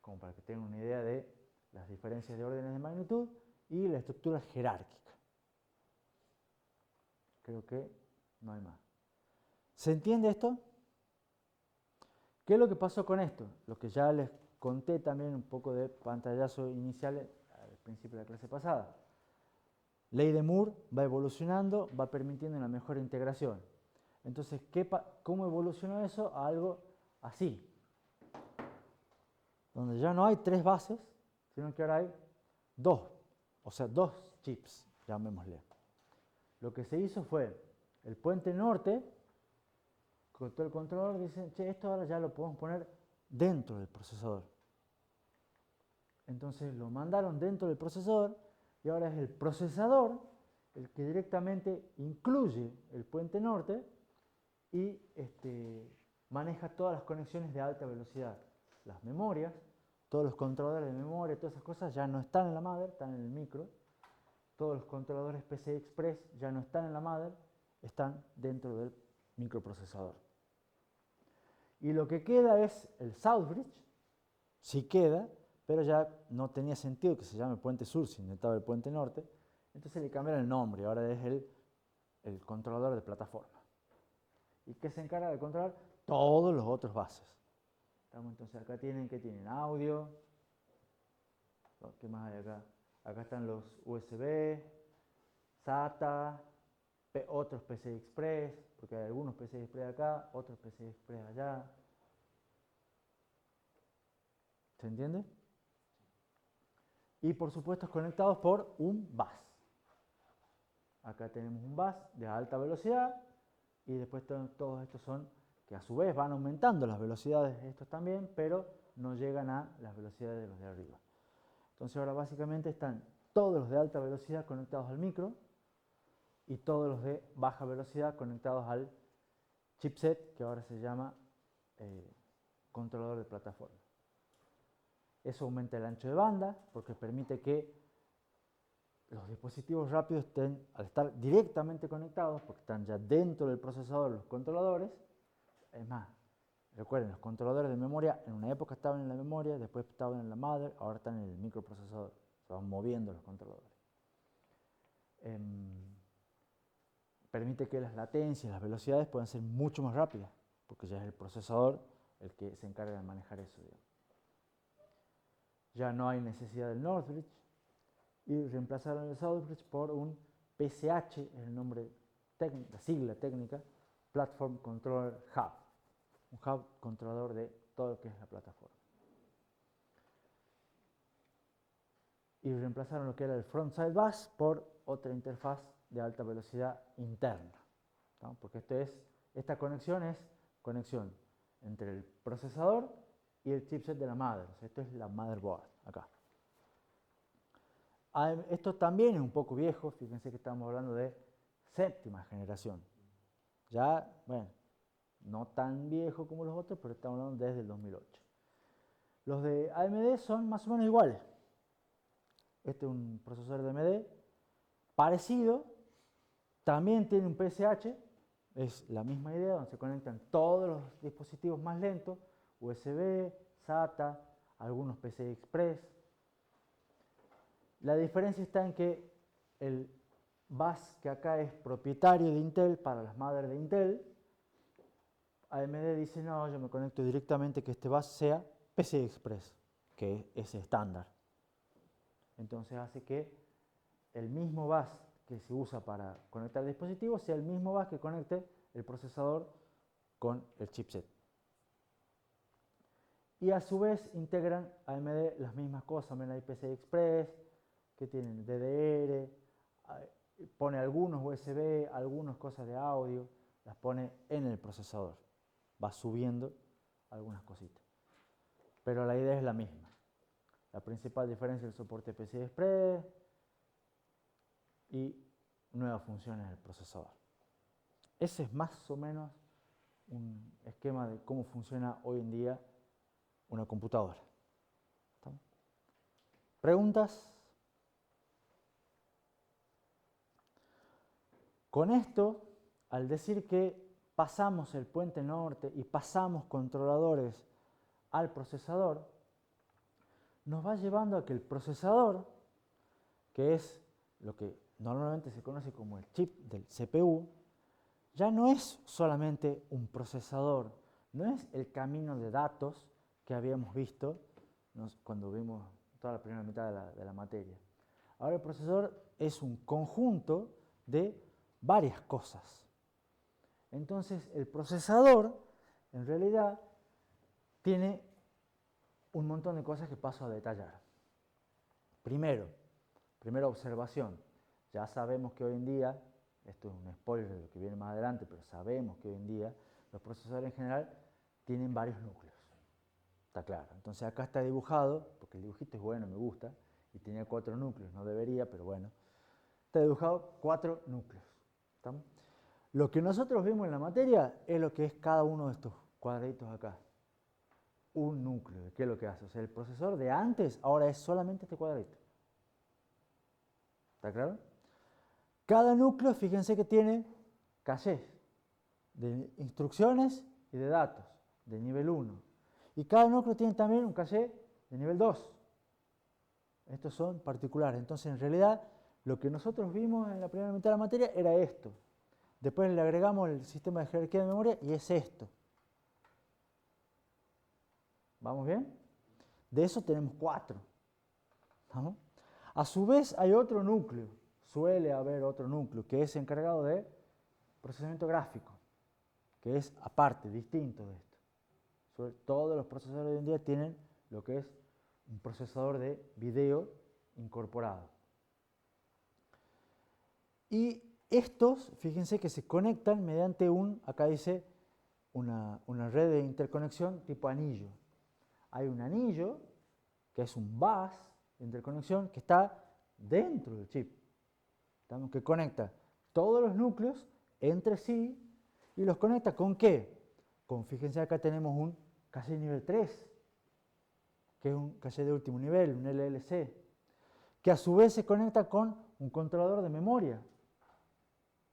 Como para que tengan una idea de las diferencias de órdenes de magnitud y la estructura jerárquica. Creo que no hay más. ¿Se entiende esto? ¿Qué es lo que pasó con esto? Lo que ya les conté también un poco de pantallazo inicial al principio de la clase pasada. Ley de Moore va evolucionando, va permitiendo una mejor integración. Entonces, ¿cómo evolucionó eso a algo así? Donde ya no hay 3 bases, sino que ahora hay 2, o sea, 2 chips, llamémosle. Lo que se hizo fue el puente norte, con todo el controlador, dice, che, esto ahora ya lo podemos poner dentro del procesador. Entonces lo mandaron dentro del procesador y ahora es el procesador el que directamente incluye el puente norte y maneja todas las conexiones de alta velocidad. Las memorias, todos los controladores de memoria, todas esas cosas ya no están en la mother, están en el micro. Todos los controladores PCI Express ya no están en la mother, están dentro del microprocesador. Y lo que queda es el South Bridge, sí queda, pero ya no tenía sentido que se llame puente sur si necesitaba el puente norte, entonces le cambiaron el nombre, ahora es el controlador de plataforma. ¿Y qué se encarga de controlar? Todos los otros buses. Entonces acá tienen audio, ¿qué más hay acá? Acá están los USB, SATA, otros PCI Express, porque hay algunos PCI Express acá, otros PCI Express allá. ¿Se entiende? Y por supuesto conectados por un bus. Acá tenemos un bus de alta velocidad y después todos estos son que a su vez van aumentando las velocidades de estos también, pero no llegan a las velocidades de los de arriba. Entonces ahora básicamente están todos los de alta velocidad conectados al micro y todos los de baja velocidad conectados al chipset, que ahora se llama controlador de plataforma. Eso aumenta el ancho de banda porque permite que los dispositivos rápidos estén, al estar directamente conectados, porque están ya dentro del procesador los controladores. Es más, recuerden, los controladores de memoria en una época estaban en la memoria, después estaban en la mother, ahora están en el microprocesador. Se van moviendo los controladores. Permite que las latencias, las velocidades puedan ser mucho más rápidas, porque ya es el procesador el que se encarga de manejar eso. Digamos. Ya no hay necesidad del Northbridge y reemplazaron el Southbridge por un PCH, es el nombre técnico, la sigla técnica, Platform Controller Hub, un hub controlador de todo lo que es la plataforma. Y reemplazaron lo que era el Frontside Bus por otra interfaz de alta velocidad interna, ¿no? Porque esta conexión es conexión entre el procesador y el chipset de la mother. O sea, esto es la motherboard acá. Esto también es un poco viejo, fíjense que estamos hablando de séptima generación. Ya, bueno, no tan viejo como los otros, pero estamos hablando desde el 2008. Los de AMD son más o menos iguales. Este es un procesador de AMD parecido, también tiene un PSH, es la misma idea, donde se conectan todos los dispositivos más lentos, USB, SATA, algunos PCI Express. La diferencia está en que el bus que acá es propietario de Intel para las madres de Intel, AMD dice no, yo me conecto directamente que este bus sea PCI Express, que es estándar. Entonces hace que el mismo bus que se usa para conectar dispositivos sea el mismo bus que conecte el procesador con el chipset. Y a su vez integran AMD las mismas cosas, también hay PCI Express, que tienen DDR, pone algunos USB, algunas cosas de audio, las pone en el procesador. Va subiendo algunas cositas. Pero la idea es la misma. La principal diferencia es el soporte PCI Express y nuevas funciones del procesador. Ese es más o menos un esquema de cómo funciona hoy en día una computadora. ¿Estamos? ¿Preguntas? Con esto, al decir que pasamos el puente norte y pasamos controladores al procesador, nos va llevando a que el procesador, que es lo que normalmente se conoce como el chip del CPU, ya no es solamente un procesador, no es el camino de datos que habíamos visto cuando vimos toda la primera mitad de la materia. Ahora el procesador es un conjunto de varias cosas. Entonces el procesador en realidad tiene un montón de cosas que paso a detallar. Primera observación, ya sabemos que hoy en día, esto es un spoiler de lo que viene más adelante, pero sabemos que hoy en día los procesadores en general tienen varios núcleos. Está claro. Entonces acá está dibujado, porque el dibujito es bueno, me gusta, y tenía 4 núcleos, no debería, pero bueno. Está dibujado 4 núcleos. ¿Estamos? Lo que nosotros vimos en la materia es lo que es cada uno de estos cuadraditos acá. Un núcleo, ¿qué es lo que hace? O sea, el procesador de antes ahora es solamente este cuadradito. ¿Está claro? Cada núcleo, fíjense que tiene cachés de instrucciones y de datos de nivel 1. Y cada núcleo tiene también un caché de nivel 2. Estos son particulares. Entonces, en realidad, lo que nosotros vimos en la primera mitad de la materia era esto. Después le agregamos el sistema de jerarquía de memoria y es esto. ¿Vamos bien? De eso tenemos 4. ¿Vamos? A su vez hay otro núcleo, suele haber otro núcleo que es encargado de procesamiento gráfico, que es aparte, distinto de esto. Todos los procesadores de hoy en día tienen lo que es un procesador de video incorporado. Y estos, fíjense que se conectan mediante acá dice, una red de interconexión tipo anillo. Hay un anillo, que es un bus de interconexión, que está dentro del chip, que conecta todos los núcleos entre sí y los conecta ¿con qué? Fíjense acá tenemos un caché nivel 3, que es un caché de último nivel, un LLC, que a su vez se conecta con un controlador de memoria,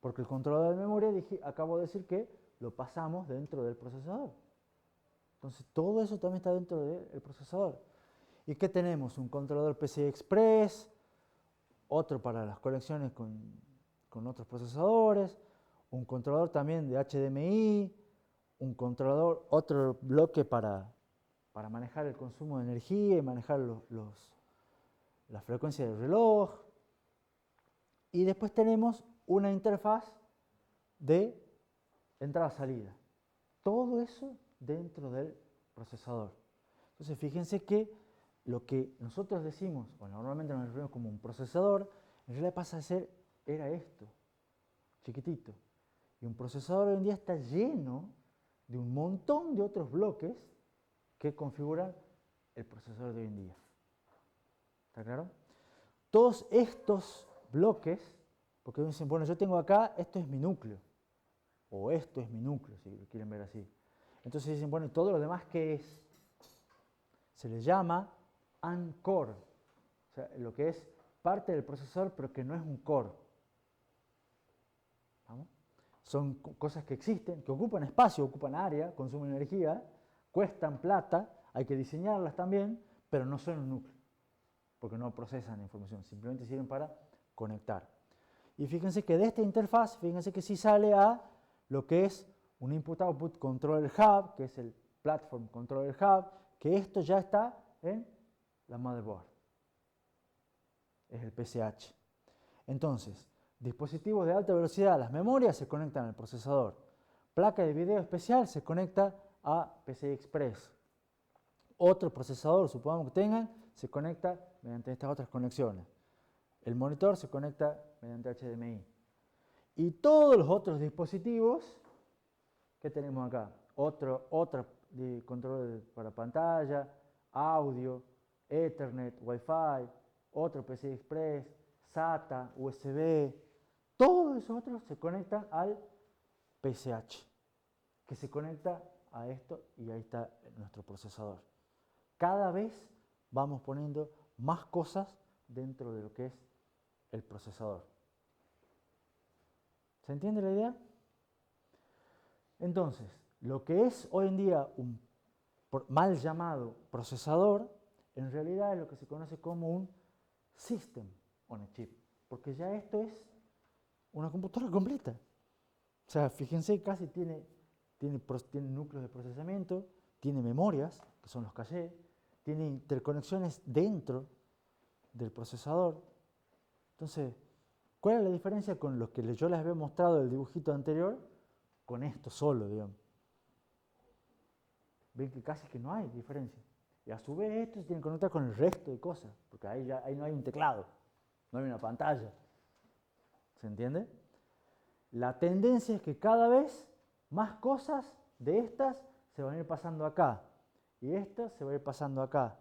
porque el controlador de memoria, acabo de decir que lo pasamos dentro del procesador. Entonces todo eso también está dentro del procesador. ¿Y qué tenemos? Un controlador PCI Express, otro para las conexiones con otros procesadores, un controlador también de HDMI, un controlador, otro bloque para manejar el consumo de energía y manejar la frecuencia del reloj. Y después tenemos una interfaz de entrada-salida. Todo eso dentro del procesador. Entonces fíjense que lo que nosotros decimos, o normalmente nos referimos como un procesador, en realidad pasa a ser, era esto, chiquitito. Y un procesador hoy en día está lleno de un montón de otros bloques que configuran el procesador de hoy en día. ¿Está claro? Todos estos bloques, porque dicen, bueno, yo tengo acá, esto es mi núcleo, o esto es mi núcleo, si lo quieren ver así. Entonces dicen, bueno, ¿y todo lo demás qué es? Se le llama uncore, o sea, lo que es parte del procesador, pero que no es un core. ¿Vamos? Son cosas que existen, que ocupan espacio, ocupan área, consumen energía, cuestan plata, hay que diseñarlas también, pero no son un núcleo, porque no procesan información, simplemente sirven para conectar. Y fíjense que de esta interfaz, fíjense que sí sale a lo que es un Input-Output Controller Hub, que es el Platform Controller Hub, que esto ya está en la motherboard. Es el PCH. Entonces, dispositivos de alta velocidad, las memorias se conectan al procesador. Placa de video especial se conecta a PCI Express. Otro procesador, supongamos que tengan, se conecta mediante estas otras conexiones. El monitor se conecta mediante HDMI. Y todos los otros dispositivos, ¿qué tenemos acá? Otro control para pantalla, audio, Ethernet, Wi-Fi, otro PCI Express, SATA, USB, todos esos otros se conectan al PCH, que se conecta a esto y ahí está nuestro procesador. Cada vez vamos poniendo más cosas dentro de lo que es el procesador. ¿Se entiende la idea? Entonces, lo que es hoy en día un mal llamado procesador, en realidad es lo que se conoce como un System on a Chip, porque ya esto es una computadora completa. O sea, fíjense, casi tiene núcleos de procesamiento, tiene memorias, que son los cachés, tiene interconexiones dentro del procesador. Entonces, ¿cuál es la diferencia con los que yo les había mostrado del dibujito anterior con esto solo, digamos? Ven que casi que no hay diferencia. Y a su vez esto se tiene que conectar con el resto de cosas, porque ahí no hay un teclado, no hay una pantalla. ¿Se entiende? La tendencia es que cada vez más cosas de estas se van a ir pasando acá, y estas se van a ir pasando acá,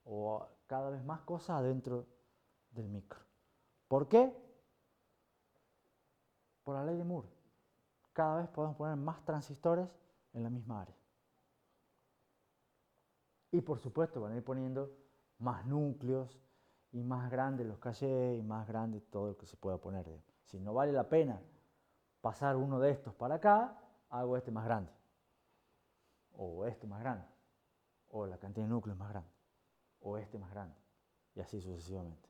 o cada vez más cosas adentro del micro. ¿Por qué? Por la ley de Moore. Cada vez podemos poner más transistores en la misma área. Y por supuesto van a ir poniendo más núcleos y más grandes los cachés y más grande todo lo que se pueda poner. Si no vale la pena pasar uno de estos para acá, hago este más grande. O este más grande. O la cantidad de núcleos más grande. O este más grande. Y así sucesivamente.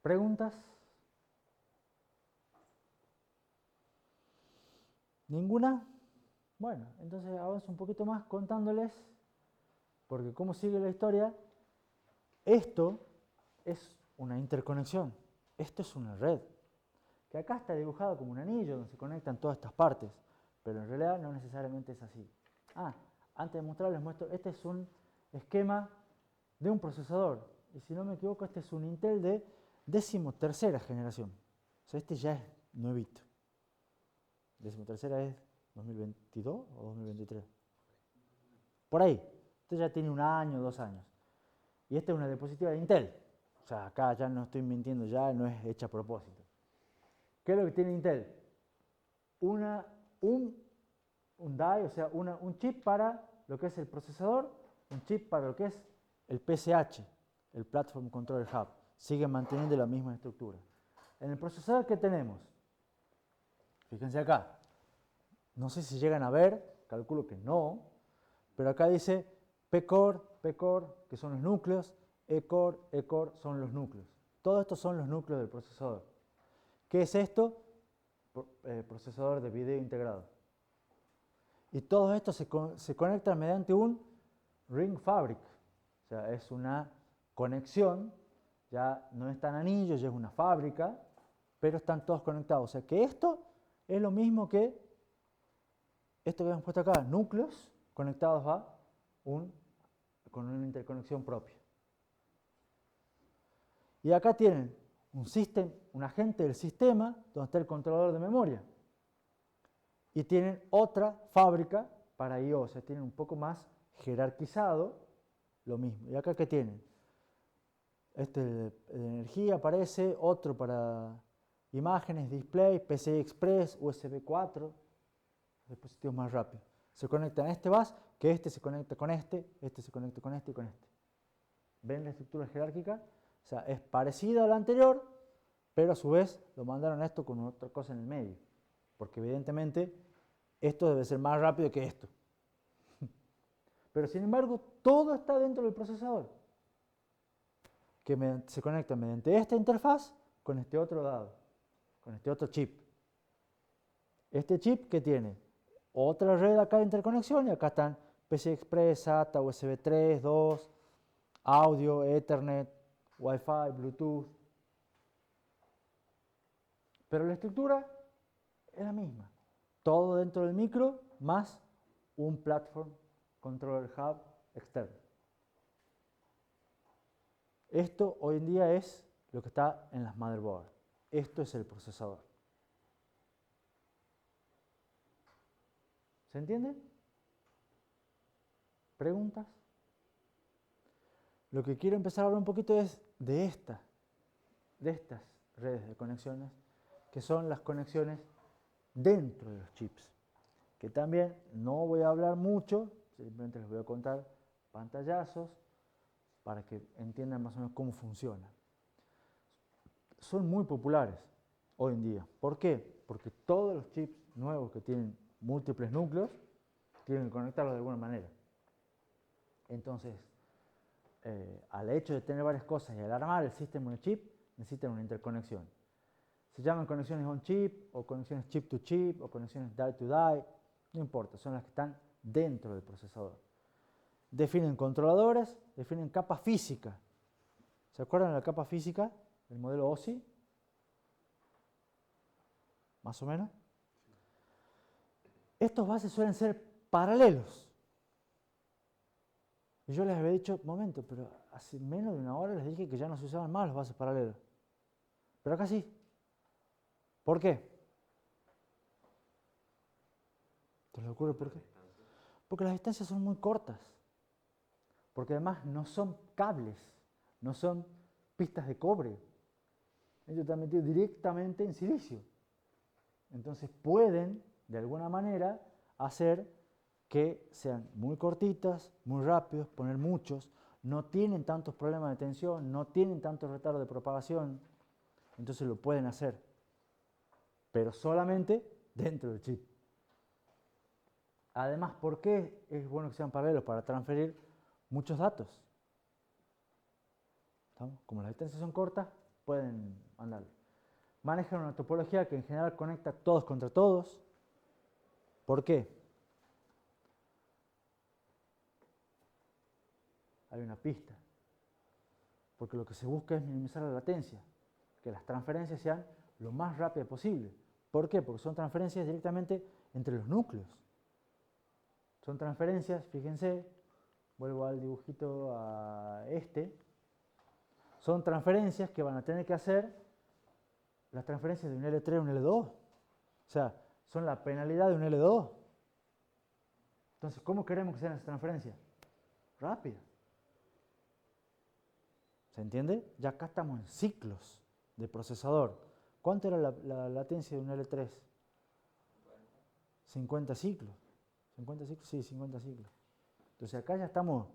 ¿Preguntas? ¿Ninguna? Bueno, entonces avanzo un poquito más contándoles, porque cómo sigue la historia, esto es una interconexión, esto es una red, que acá está dibujado como un anillo donde se conectan todas estas partes, pero en realidad no necesariamente es así. antes de mostrarles, les muestro, este es un esquema de un procesador. Y si no me equivoco, este es un Intel de 13ª generación. O sea, este ya es nuevito. 13ª es 2022 o 2023. Por ahí. Este ya tiene 1 año, 2 años. Y esta es una diapositiva de Intel. O sea, acá ya no estoy mintiendo, ya no es hecha a propósito. ¿Qué es lo que tiene Intel? Un die, o sea, un chip para lo que es el procesador, un chip para lo que es el PCH, el Platform Controller Hub. Sigue manteniendo la misma estructura. En el procesador, ¿qué tenemos? Fíjense acá. No sé si llegan a ver, calculo que no, pero acá dice P-Core, P-Core, que son los núcleos, E-Core, E-Core son los núcleos. Todos estos son los núcleos del procesador. ¿Qué es esto? Procesador de video integrado. Y todo esto se conecta mediante un ring fabric. O sea, es una conexión, ya no es tan anillo, ya es una fábrica, pero están todos conectados. O sea que esto es lo mismo que esto que hemos puesto acá, núcleos conectados a con una interconexión propia. Y acá tienen un agente del sistema donde está el controlador de memoria. Y tienen otra fábrica para I/O, o sea, tienen un poco más jerarquizado lo mismo. ¿Y acá qué tienen? Este de energía aparece, otro para imágenes, display, PCI Express, USB 4, dispositivos más rápidos. Se conectan a este bus, que este se conecta con este se conecta con este y con este. ¿Ven la estructura jerárquica? O sea, es parecida a la anterior, pero a su vez lo mandaron a esto con otra cosa en el medio. Porque evidentemente esto debe ser más rápido que esto. Pero sin embargo, todo está dentro del procesador, que se conecta mediante esta interfaz con este otro dado, con este otro chip. Este chip que tiene otra red acá de interconexión y acá están PCI Express, SATA, USB 3, 2, audio, Ethernet, Wi-Fi, Bluetooth. Pero la estructura es la misma. Todo dentro del micro más un Platform Controller Hub externo. Esto hoy en día es lo que está en las motherboards. Esto es el procesador. ¿Se entiende? ¿Preguntas? Lo que quiero empezar a hablar un poquito es de estas redes de conexiones, que son las conexiones dentro de los chips. Que también no voy a hablar mucho, simplemente les voy a contar pantallazos para que entiendan más o menos cómo funciona. Son muy populares hoy en día. ¿Por qué? Porque todos los chips nuevos que tienen múltiples núcleos tienen que conectarlos de alguna manera. Entonces, al hecho de tener varias cosas y al armar el sistema de chip, necesitan una interconexión. Se llaman conexiones on-chip, o conexiones chip-to-chip, o conexiones die-to-die, no importa, son las que están dentro del procesador. Definen controladores, definen capa física. ¿Se acuerdan de la capa física del modelo OSI? Más o menos. Estos bases suelen ser paralelos. Y yo les había dicho, momento, pero hace menos de 1 hora les dije que ya no se usaban más los bases paralelos. Pero acá sí. ¿Por qué? ¿Te les ocurre por qué? Porque las distancias son muy cortas. Porque además no son cables, no son pistas de cobre. Ellos están metidos directamente en silicio. Entonces pueden, de alguna manera, hacer que sean muy cortitas, muy rápidos, poner muchos, no tienen tantos problemas de tensión, no tienen tanto retardo de propagación, entonces lo pueden hacer, pero solamente dentro del chip. Además, ¿por qué es bueno que sean paralelos? Para transferir muchos datos. ¿Estamos? Como las distancias son cortas, pueden mandarlo. Manejan una topología que en general conecta todos contra todos. ¿Por qué? Hay una pista. Porque lo que se busca es minimizar la latencia, que las transferencias sean lo más rápidas posible. ¿Por qué? Porque son transferencias directamente entre los núcleos. Son transferencias, fíjense, vuelvo al dibujito a este. Son transferencias que van a tener que hacer las transferencias de un L3 a un L2. O sea, son la penalidad de un L2. Entonces, ¿cómo queremos que sean esas transferencias? Rápidas. ¿Se entiende? Ya acá estamos en ciclos de procesador. ¿Cuánto era la latencia de un L3? 50 ciclos. ¿50 ciclos? Sí, 50 ciclos. Entonces acá ya estamos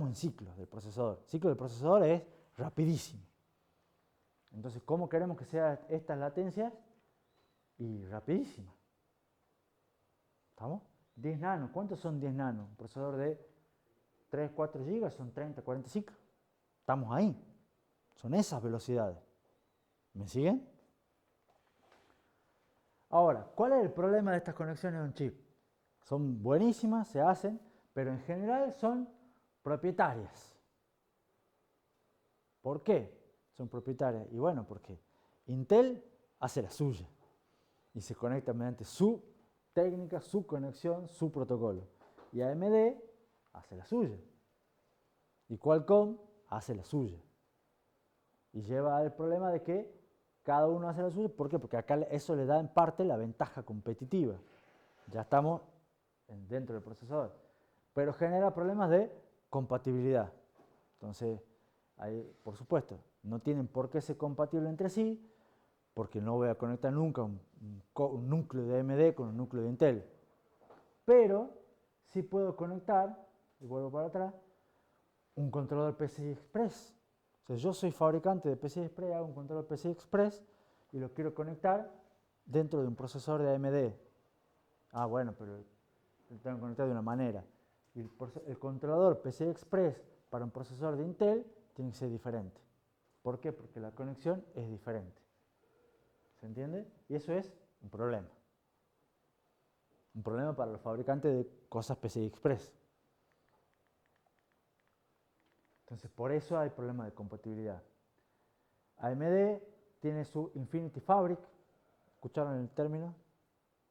en ciclos del procesador. El ciclo del procesador es rapidísimo. Entonces, ¿cómo queremos que sean estas latencias? Y rapidísimas. ¿Estamos? 10 nanos. ¿Cuántos son 10 nanos? Un procesador de 3, 4 GB son 30, 40 ciclos. Estamos ahí. Son esas velocidades. ¿Me siguen? Ahora, ¿cuál es el problema de estas conexiones a un chip? Son buenísimas, se hacen, pero en general son propietarias. ¿Por qué son propietarias? Y bueno, porque Intel hace la suya y se conecta mediante su técnica, su conexión, su protocolo. Y AMD hace la suya. Y Qualcomm hace la suya. Y lleva al problema de que cada uno hace la suya. ¿Por qué? Porque acá eso le da en parte la ventaja competitiva. Ya estamos dentro del procesador. Pero genera problemas de compatibilidad. Entonces, ahí, por supuesto, no tienen por qué ser compatibles entre sí, porque no voy a conectar nunca un núcleo de AMD con un núcleo de Intel. Pero sí puedo conectar, y vuelvo para atrás, un controlador PCI Express. O sea, yo soy fabricante de PCI Express, hago un controlador PCI Express y lo quiero conectar dentro de un procesador de AMD. Ah, bueno, pero lo tengo que conectar de una manera. Y el controlador PCI Express para un procesador de Intel tiene que ser diferente. ¿Por qué? Porque la conexión es diferente. ¿Se entiende? Y eso es un problema. Un problema para los fabricantes de cosas PCI Express. Entonces, por eso hay problema de compatibilidad. AMD tiene su Infinity Fabric. ¿Escucharon el término?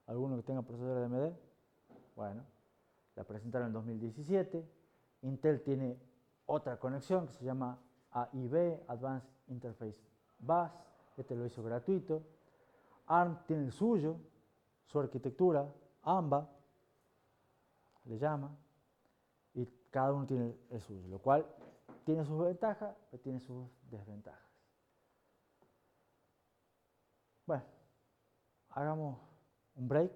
¿Alguno que tenga procesador de AMD? Bueno, la presentaron en 2017. Intel tiene otra conexión que se llama AIB, Advanced Interface Bus. Este lo hizo gratuito. ARM tiene el suyo, su arquitectura, AMBA, le llama, y cada uno tiene el suyo, lo cual tiene sus ventajas, pero tiene sus desventajas. Bueno, hagamos un break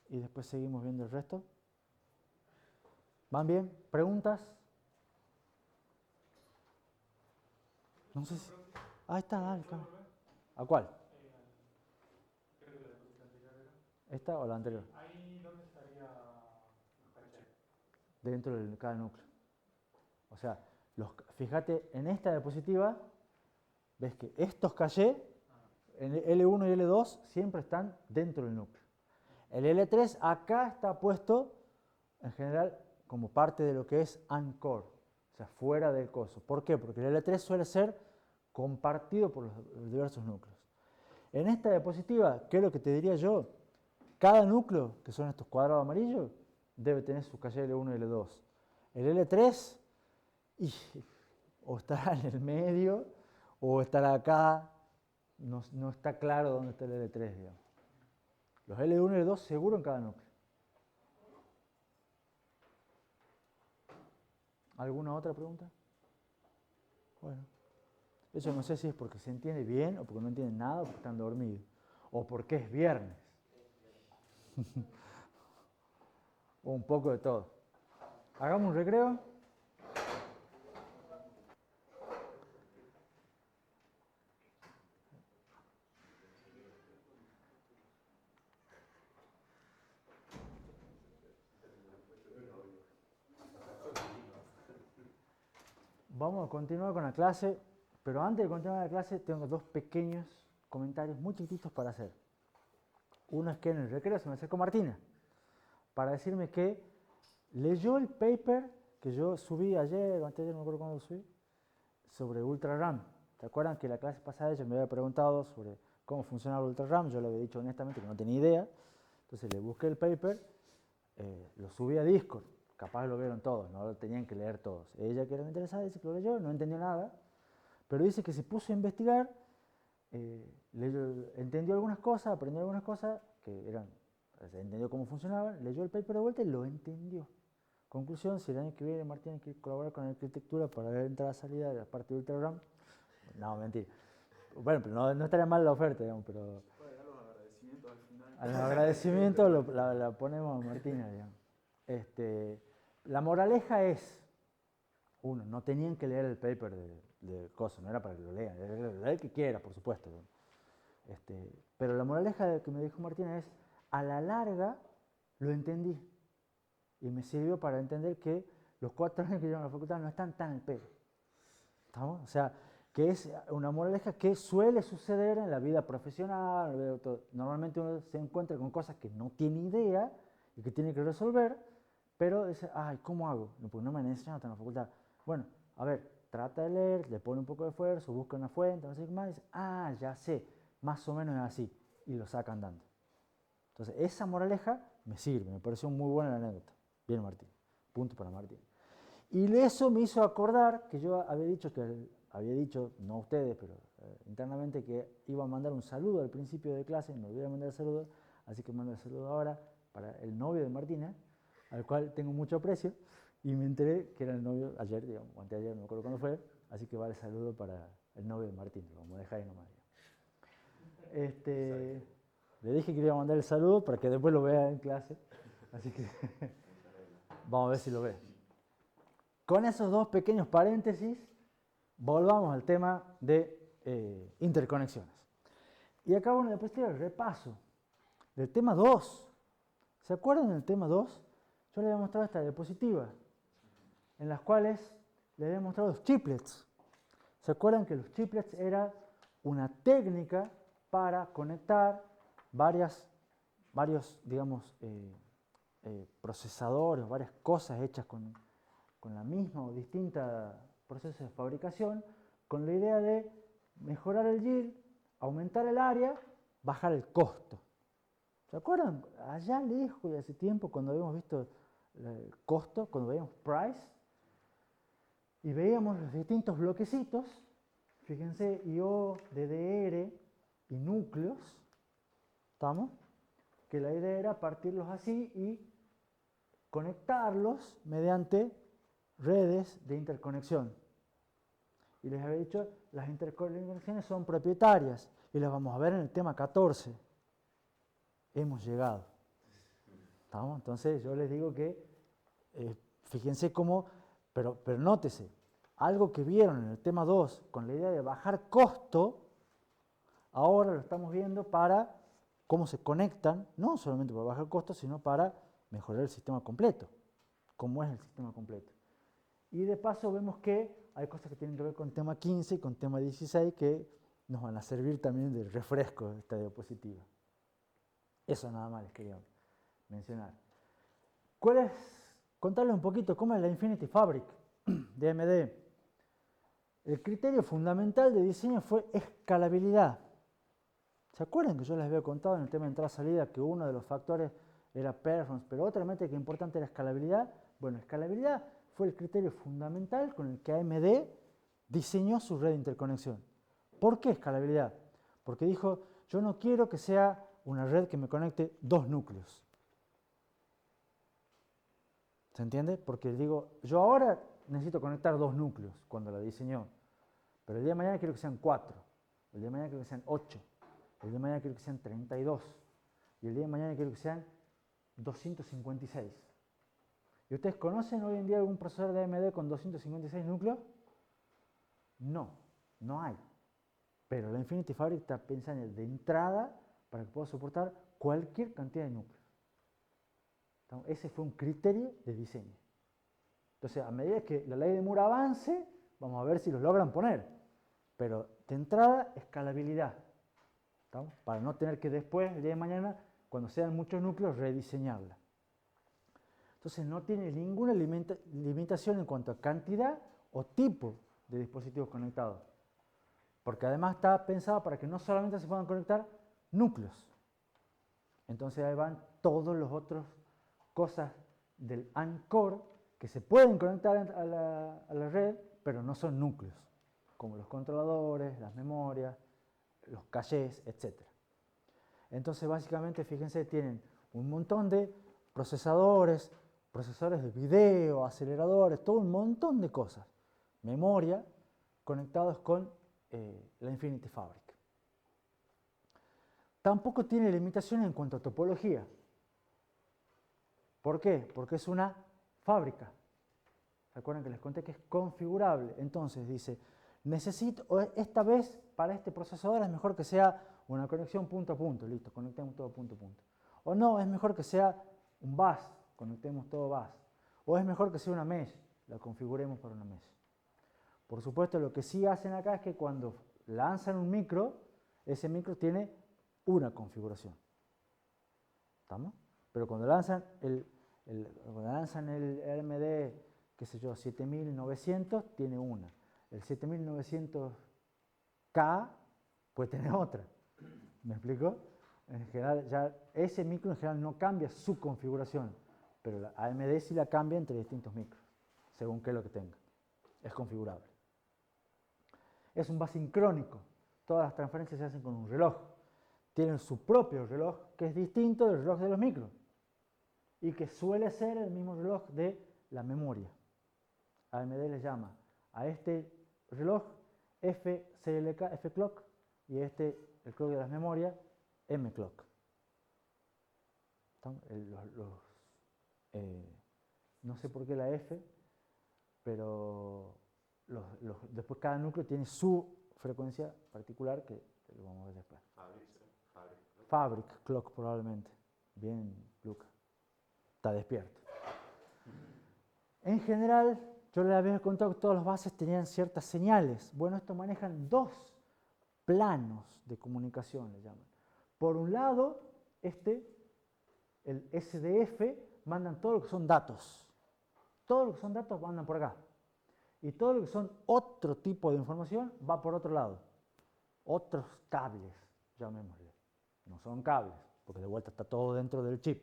y después seguimos viendo el resto. ¿Van bien? ¿Preguntas? No sé si... Ahí está, dale, claro. ¿A cuál? ¿Esta o la anterior? Ahí, ¿dónde estaría los cachés? Dentro de cada núcleo. O sea, fíjate, en esta diapositiva, ves que estos cachés, en L1 y L2, siempre están dentro del núcleo. El L3 acá está puesto, en general, como parte de lo que es Uncore, o sea, fuera del coso. ¿Por qué? Porque el L3 suele ser compartido por los diversos núcleos. En esta diapositiva, ¿qué es lo que te diría yo? Cada núcleo, que son estos cuadrados amarillos, debe tener su calle L1 y L2. El L3, o estará en el medio, o estará acá, no está claro dónde está el L3, digamos. Los L1 y L2 seguro en cada núcleo. ¿Alguna otra pregunta? Bueno, eso no sé si es porque se entiende bien, o porque no entienden nada, o porque están dormidos, o porque es viernes. O un poco de todo. Hagamos un recreo. Vamos a continuar con la clase, pero antes de continuar la clase tengo dos pequeños comentarios muy chiquitos para hacer. Uno es que en el recreo se me acercó Martina para decirme que leyó el paper que yo subí ayer o antes de ayer, no me acuerdo cuándo lo subí, sobre UltraRAM. ¿Te acuerdan que la clase pasada ella me había preguntado sobre cómo funcionaba UltraRAM? Yo le había dicho honestamente que no tenía idea. Entonces le busqué el paper lo subí a Discord, capaz lo vieron todos, no lo tenían que leer todos. Ella, que era interesada, dice que lo leyó, no entendió nada, pero dice que se puso a investigar, entendió algunas cosas, aprendió algunas cosas, entendió cómo funcionaban, leyó el paper de vuelta y lo entendió. Conclusión, si el año que viene Martín quiere colaborar con arquitectura para ver entrada-salida de la parte de Ultragram, no, mentira. Bueno, pero no estaría mal la oferta, digamos, pero... Puede dar los agradecimientos al final. A los agradecimientos la ponemos a Martina, digamos. La moraleja es, uno, no tenían que leer el paper de cosas, no era para que lo lean, era el que quiera, por supuesto. Pero la moraleja que me dijo Martina es, a la larga lo entendí y me sirvió para entender que los 4 años que llevan a la facultad no están tan al pelo. ¿Estamos? O sea, que es una moraleja que suele suceder en la vida profesional. Normalmente uno se encuentra con cosas que no tiene idea y que tiene que resolver, pero dice, ay, ¿cómo hago? No, pues no me han enseñado en la facultad. Bueno, a ver, trata de leer, le pone un poco de esfuerzo, busca una fuente, no sé qué más, y dice, ah, ya sé, más o menos es así, y lo saca andando. Entonces, esa moraleja me sirve, me pareció muy buena la anécdota. Bien, Martín, punto para Martín. Y eso me hizo acordar que yo había dicho, no a ustedes, pero internamente, que iba a mandar un saludo al principio de clase, me olvidé de mandar el saludo, así que mando el saludo ahora para el novio de Martina, al cual tengo mucho aprecio, y me enteré que era el novio ayer, digamos, o anteayer, no me acuerdo cuándo fue, así que va el saludo para el novio de Martina, lo vamos a dejar ahí nomás. Le dije que le iba a mandar el saludo para que después lo vea en clase, así que vamos a ver si lo ve. Con esos 2 pequeños paréntesis, volvamos al tema de interconexiones. Y acá una diapositiva de repaso del tema 2. ¿Se acuerdan del tema 2? Yo les había mostrado esta diapositiva, en las cuales les había mostrado los chiplets. ¿Se acuerdan que los chiplets era una técnica para conectar varios, digamos, procesadores, varias cosas hechas con la misma o distinta proceso de fabricación, con la idea de mejorar el yield, aumentar el área, bajar el costo? ¿Se acuerdan? Allá lejos y hace tiempo, cuando habíamos visto el costo, cuando veíamos price, y veíamos los distintos bloquecitos, fíjense, IO, DDR y núcleos, ¿estamos? Que la idea era partirlos así y conectarlos mediante redes de interconexión. Y les había dicho, las interconexiones son propietarias, y las vamos a ver en el tema 14. Hemos llegado. ¿Estamos? Entonces yo les digo que, fíjense cómo, pero nótese, algo que vieron en el tema 2 con la idea de bajar costo, ahora lo estamos viendo para cómo se conectan, no solamente para bajar costo, sino para mejorar el sistema completo. ¿Cómo es el sistema completo? Y de paso vemos que hay cosas que tienen que ver con tema 15 y con tema 16 que nos van a servir también de refresco de esta diapositiva. Eso nada más les quería mencionar. Contarles un poquito cómo es la Infinity Fabric de AMD. El criterio fundamental de diseño fue escalabilidad. ¿Se acuerdan que yo les había contado en el tema de entrada-salida que uno de los factores era performance, pero otra métrica importante era escalabilidad? Bueno, escalabilidad fue el criterio fundamental con el que AMD diseñó su red de interconexión. ¿Por qué escalabilidad? Porque dijo, yo no quiero que sea una red que me conecte 2 núcleos. ¿Se entiende? Porque digo, yo ahora necesito conectar 2 núcleos cuando la diseñó, pero el día de mañana quiero que sean 4, el día de mañana quiero que sean 8, el día de mañana quiero que sean 32, y el día de mañana quiero que sean 256. ¿Y ustedes conocen hoy en día algún procesador de AMD con 256 núcleos? No, no hay. Pero la Infinity Fabric está pensando de entrada para que pueda soportar cualquier cantidad de núcleos. Entonces, ese fue un criterio de diseño. Entonces, a medida que la ley de Moore avance, vamos a ver si los logran poner. Pero de entrada, escalabilidad. ¿Estamos? Para no tener que después, el día de mañana, cuando sean muchos núcleos, rediseñarla. Entonces, no tiene ninguna limitación en cuanto a cantidad o tipo de dispositivos conectados. Porque además está pensada para que no solamente se puedan conectar núcleos. Entonces ahí van todos los otros cosas del ARM Core que se pueden conectar a la red, pero no son núcleos, como los controladores, las memorias, los cachés, etc. Entonces, básicamente, fíjense, tienen un montón de procesadores de video, aceleradores, todo un montón de cosas, memoria, conectados con la Infinity Fabric. Tampoco tiene limitaciones en cuanto a topología. ¿Por qué? Porque es una fábrica. ¿Se acuerdan que les conté que es configurable? Entonces dice, necesito, esta vez para este procesador es mejor que sea una conexión punto a punto, listo, conectemos todo punto a punto. O no, es mejor que sea un bus, conectemos todo bus. O es mejor que sea una mesh, la configuremos para una mesh. Por supuesto, lo que sí hacen acá es que cuando lanzan un micro, ese micro tiene una configuración. ¿Estamos? Pero cuando lanzan el AMD, qué sé yo, 7900, tiene una. El 7900K puede tener otra. ¿Me explico? En general, ya ese micro en general no cambia su configuración, pero la AMD sí la cambia entre distintos micros, según qué es lo que tenga. Es configurable. Es un bus sincrónico. Todas las transferencias se hacen con un reloj. Tienen su propio reloj, que es distinto del reloj de los micros, y que suele ser el mismo reloj de la memoria. AMD le llama a este reloj FCLK, F-Clock, y el clock de las memorias, M-Clock. No sé por qué la F, pero después cada núcleo tiene su frecuencia particular que lo vamos a ver después. Fabric Clock probablemente. Bien, Luca. Está despierto. En general, yo les había contado que todas las bases tenían ciertas señales. Bueno, estos manejan dos planos de comunicación, le llaman. Por un lado, el SDF, mandan todo lo que son datos. Todo lo que son datos mandan por acá. Y todo lo que son otro tipo de información va por otro lado. Otros cables, llamémosle. No son cables, porque de vuelta está todo dentro del chip.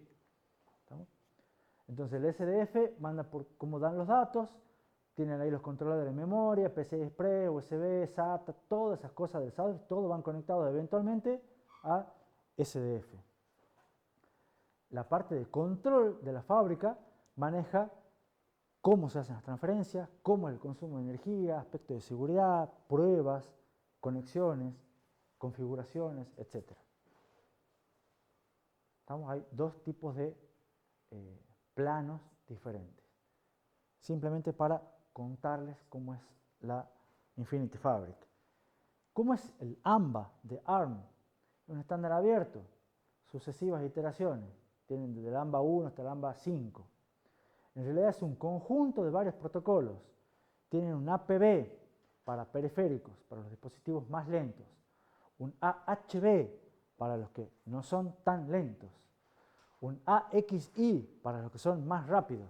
¿Estamos? Entonces el SDF manda por cómo dan los datos, tienen ahí los controladores de memoria, PCI Express, USB, SATA, todas esas cosas del SATA, todos van conectados eventualmente a SDF. La parte de control de la fábrica maneja cómo se hacen las transferencias, cómo es el consumo de energía, aspectos de seguridad, pruebas, conexiones, configuraciones, etc. Hay dos tipos de planos diferentes. Simplemente para contarles cómo es la Infinity Fabric. ¿Cómo es el AMBA de ARM? Es un estándar abierto, sucesivas iteraciones. Tienen desde el AMBA 1 hasta el AMBA 5. En realidad es un conjunto de varios protocolos. Tienen un APB para periféricos, para los dispositivos más lentos. Un AHB para los que no son tan lentos. Un AXI para los que son más rápidos.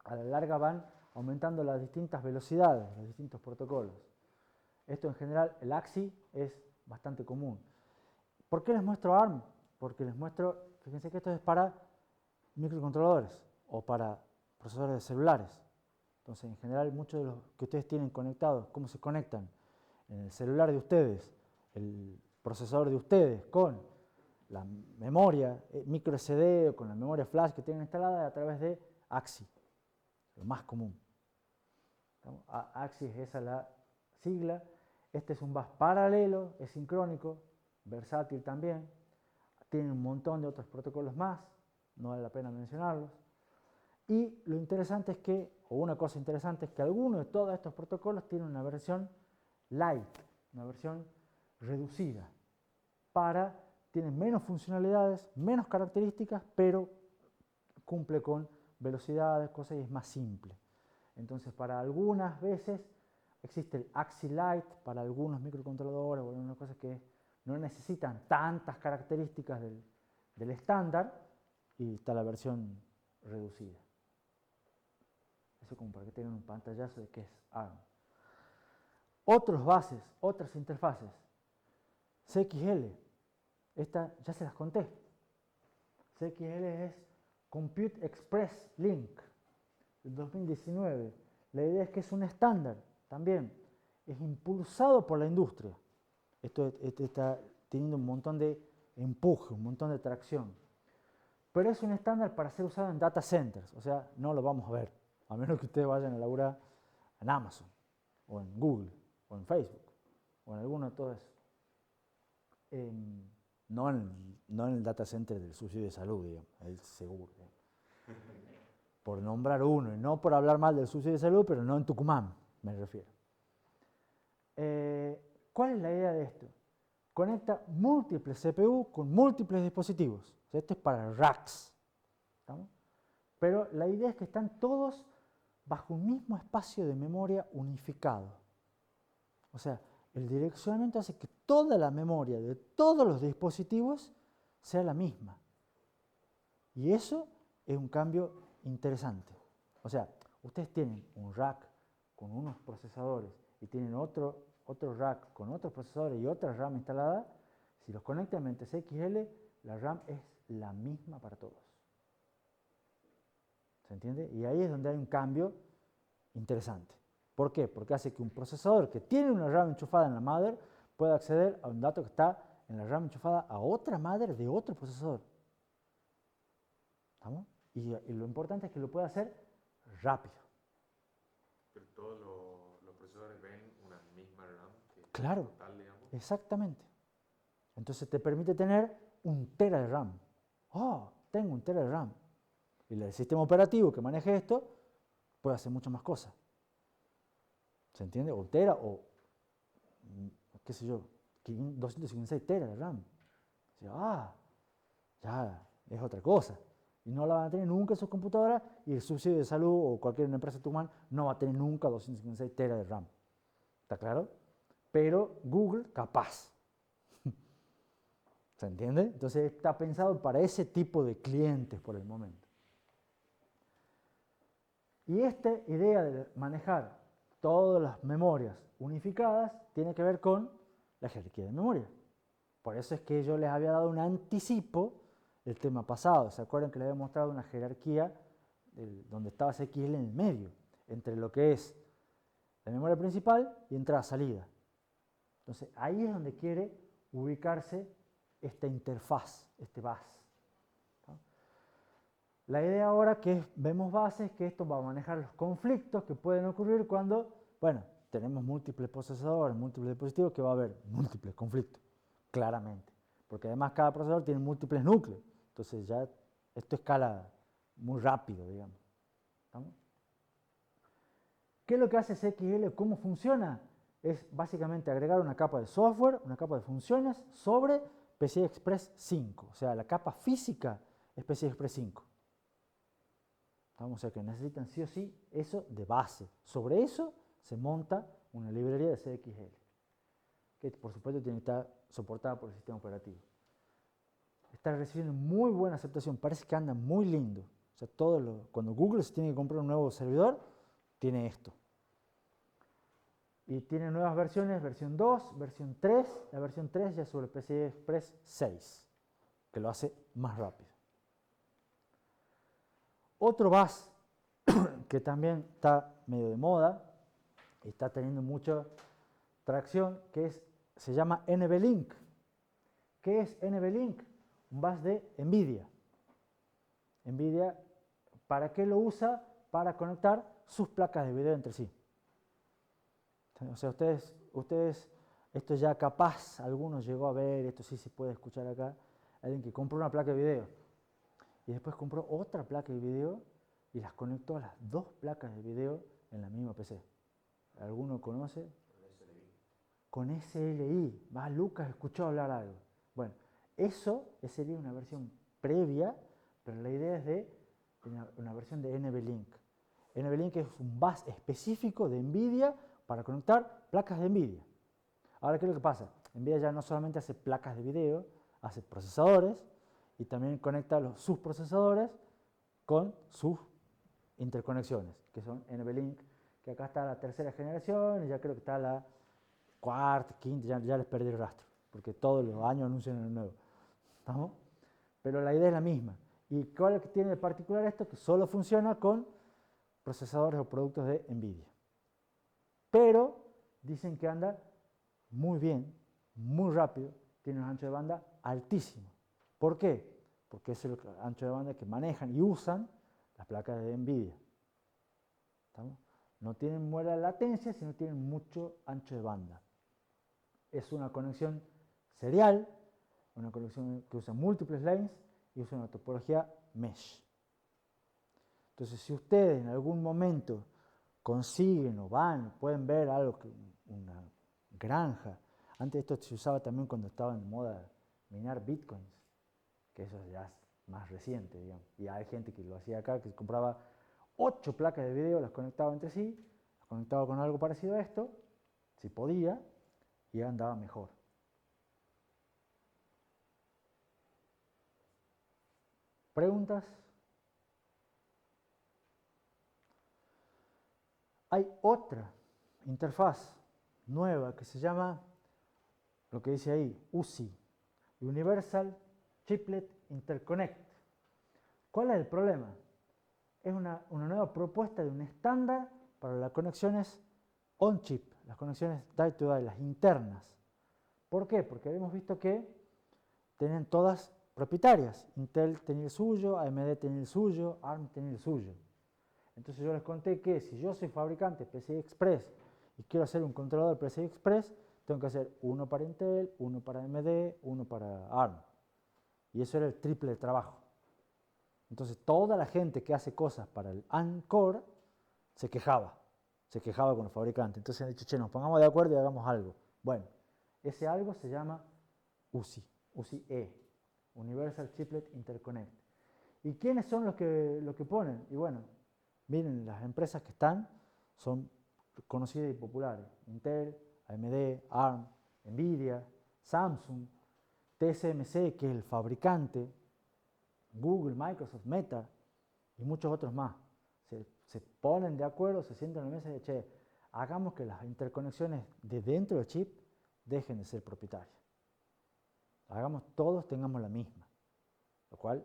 A la larga van aumentando las distintas velocidades, los distintos protocolos. Esto en general, el AXI es bastante común. ¿Por qué les muestro ARM? Porque les muestro, fíjense que esto es para microcontroladores o para procesadores de celulares. Entonces, en general, muchos de los que ustedes tienen conectados, ¿cómo se conectan? En el celular de ustedes, el procesador de ustedes con la memoria micro SD o con la memoria flash que tienen instalada a través de AXI, lo más común. AXI es esa la sigla. Este es un bus paralelo, es sincrónico, versátil también. Tiene un montón de otros protocolos más, no vale la pena mencionarlos. Y lo interesante es que, o una cosa interesante es que alguno de todos estos protocolos tiene una versión light, una versión reducida, tiene menos funcionalidades, menos características, pero cumple con velocidades, cosas y es más simple. Entonces, para algunas veces existe el AXI Lite, para algunos microcontroladores o algunas cosas que no necesitan tantas características del estándar, y está la versión reducida. Eso como para que tengan un pantallazo de qué es ARM. Otros bases, otras interfaces. CXL, esta ya se las conté. CXL es Compute Express Link, del 2019. La idea es que es un estándar también. Es impulsado por la industria. Esto está teniendo un montón de empuje, un montón de tracción. Pero es un estándar para ser usado en data centers. O sea, no lo vamos a ver. A menos que ustedes vayan a laburar en Amazon, o en Google, o en Facebook, o en alguno de todos esos. No en el data center del subsidio de salud, digamos, el seguro. Digamos. Por nombrar uno, y no por hablar mal del subsidio de salud, pero no en Tucumán, me refiero. ¿Cuál es la idea de esto? Conecta múltiples CPU con múltiples dispositivos. O sea, esto es para racks. ¿Estamos? Pero la idea es que están todos bajo un mismo espacio de memoria unificado. O sea, el direccionamiento hace que toda la memoria de todos los dispositivos sea la misma. Y eso es un cambio interesante. O sea, ustedes tienen un rack con unos procesadores y tienen otro rack con otros procesadores y otra RAM instalada. Si los conectan mediante CXL, la RAM es la misma para todos. ¿Se entiende? Y ahí es donde hay un cambio interesante. ¿Por qué? Porque hace que un procesador que tiene una RAM enchufada en la mother pueda acceder a un dato que está en la RAM enchufada a otra mother de otro procesador. ¿Estamos? Y lo importante es que lo pueda hacer rápido. Pero todos los procesadores ven una misma RAM que Claro, total, digamos. exactamente. Entonces te permite tener 1 tera de RAM. Oh, tengo 1 tera de RAM. Y el sistema operativo que maneje esto puede hacer muchas más cosas. ¿Se entiende? O tera o, qué sé yo, 256 teras de RAM. O sea, ya es otra cosa. Y no la van a tener nunca en sus computadoras y el subsidio de salud o cualquier empresa Tucumán no va a tener nunca 256 teras de RAM. ¿Está claro? Pero Google capaz. ¿Se entiende? Entonces está pensado para ese tipo de clientes por el momento. Y esta idea de manejar todas las memorias unificadas tiene que ver con la jerarquía de memoria. Por eso es que yo les había dado un anticipo del tema pasado. ¿Se acuerdan que les había mostrado una jerarquía donde estaba CXL en el medio, entre lo que es la memoria principal y entrada-salida? Entonces ahí es donde quiere ubicarse esta interfaz, este bus. La idea ahora que vemos base es que esto va a manejar los conflictos que pueden ocurrir cuando, bueno, tenemos múltiples procesadores, múltiples dispositivos, que va a haber múltiples conflictos, claramente. Porque además cada procesador tiene múltiples núcleos. Entonces ya esto escala muy rápido, digamos. ¿Estamos? ¿Qué es lo que hace CXL? ¿Cómo funciona? Es básicamente agregar una capa de software, una capa de funciones sobre PCI Express 5. O sea, la capa física es PCI Express 5. O sea que necesitan sí o sí eso de base. Sobre eso se monta una librería de CXL, que por supuesto tiene que estar soportada por el sistema operativo. Está recibiendo muy buena aceptación, parece que anda muy lindo. O sea, cuando Google se tiene que comprar un nuevo servidor, tiene esto. Y tiene nuevas versiones, versión 2, versión 3, la versión 3 ya sobre PCI Express 6, que lo hace más rápido. Otro bus que también está medio de moda y está teniendo mucha tracción, se llama NVLink. ¿Qué es NVLink? Un bus de NVIDIA. NVIDIA, ¿para qué lo usa? Para conectar sus placas de video entre sí. O sea, ustedes, esto ya capaz, algunos llegó a ver, esto sí se puede escuchar acá, alguien que compró una placa de video y después compró otra placa de video y las conectó a las dos placas de video en la misma PC. ¿Alguno conoce? Con SLI. Más Lucas escuchó hablar algo. Bueno, eso sería una versión previa, pero la idea es de una versión de NVLink. NVLink es un bus específico de NVIDIA para conectar placas de NVIDIA. Ahora, ¿qué es lo que pasa? NVIDIA ya no solamente hace placas de video, hace procesadores y también conecta sus procesadores con sus interconexiones, que son NVLink, que acá está la tercera generación y ya creo que está la cuarta, quinta, ya les perdí el rastro, porque todos los años anuncian el nuevo. ¿Estamos? Pero la idea es la misma. ¿Y cuál es que tiene de particular esto? Que solo funciona con procesadores o productos de NVIDIA. Pero dicen que anda muy bien, muy rápido, tiene un ancho de banda altísimo. ¿Por qué? Porque es el ancho de banda que manejan y usan las placas de NVIDIA. ¿Estamos? No tienen buena latencia, sino tienen mucho ancho de banda. Es una conexión serial, una conexión que usa múltiples lanes y usa una topología mesh. Entonces, si ustedes en algún momento consiguen o van, pueden ver algo, una granja. Antes esto se usaba también cuando estaba en moda minar bitcoins, que eso ya es más reciente, digamos. Y hay gente que lo hacía acá, que compraba 8 placas de video, las conectaba entre sí, las conectaba con algo parecido a esto, si podía, y andaba mejor. ¿Preguntas? Hay otra interfaz nueva que se llama, lo que dice ahí, UCI, Universal Chiplet Interconnect. ¿Cuál es el problema? Es una nueva propuesta de un estándar para las conexiones on-chip, las conexiones die-to-die, las internas. ¿Por qué? Porque habíamos visto que tienen todas propietarias. Intel tenía el suyo, AMD tenía el suyo, ARM tenía el suyo. Entonces yo les conté que si yo soy fabricante PCI Express y quiero hacer un controlador PCI Express, tengo que hacer uno para Intel, uno para AMD, uno para ARM. Y eso era el triple de trabajo. Entonces toda la gente que hace cosas para el ARM-Core se quejaba con los fabricantes. Entonces han dicho, che, nos pongamos de acuerdo y hagamos algo. Bueno, ese algo se llama UCI, UCI-E, Universal Chiplet Interconnect. ¿Y quiénes son los que ponen? Y bueno, miren, las empresas que están son conocidas y populares. Intel, AMD, ARM, NVIDIA, Samsung, TSMC, que es el fabricante, Google, Microsoft, Meta y muchos otros más. Se ponen de acuerdo, se sientan en la mesa y dicen, che, hagamos que las interconexiones de dentro del chip dejen de ser propietarias. Hagamos todos, tengamos la misma. Lo cual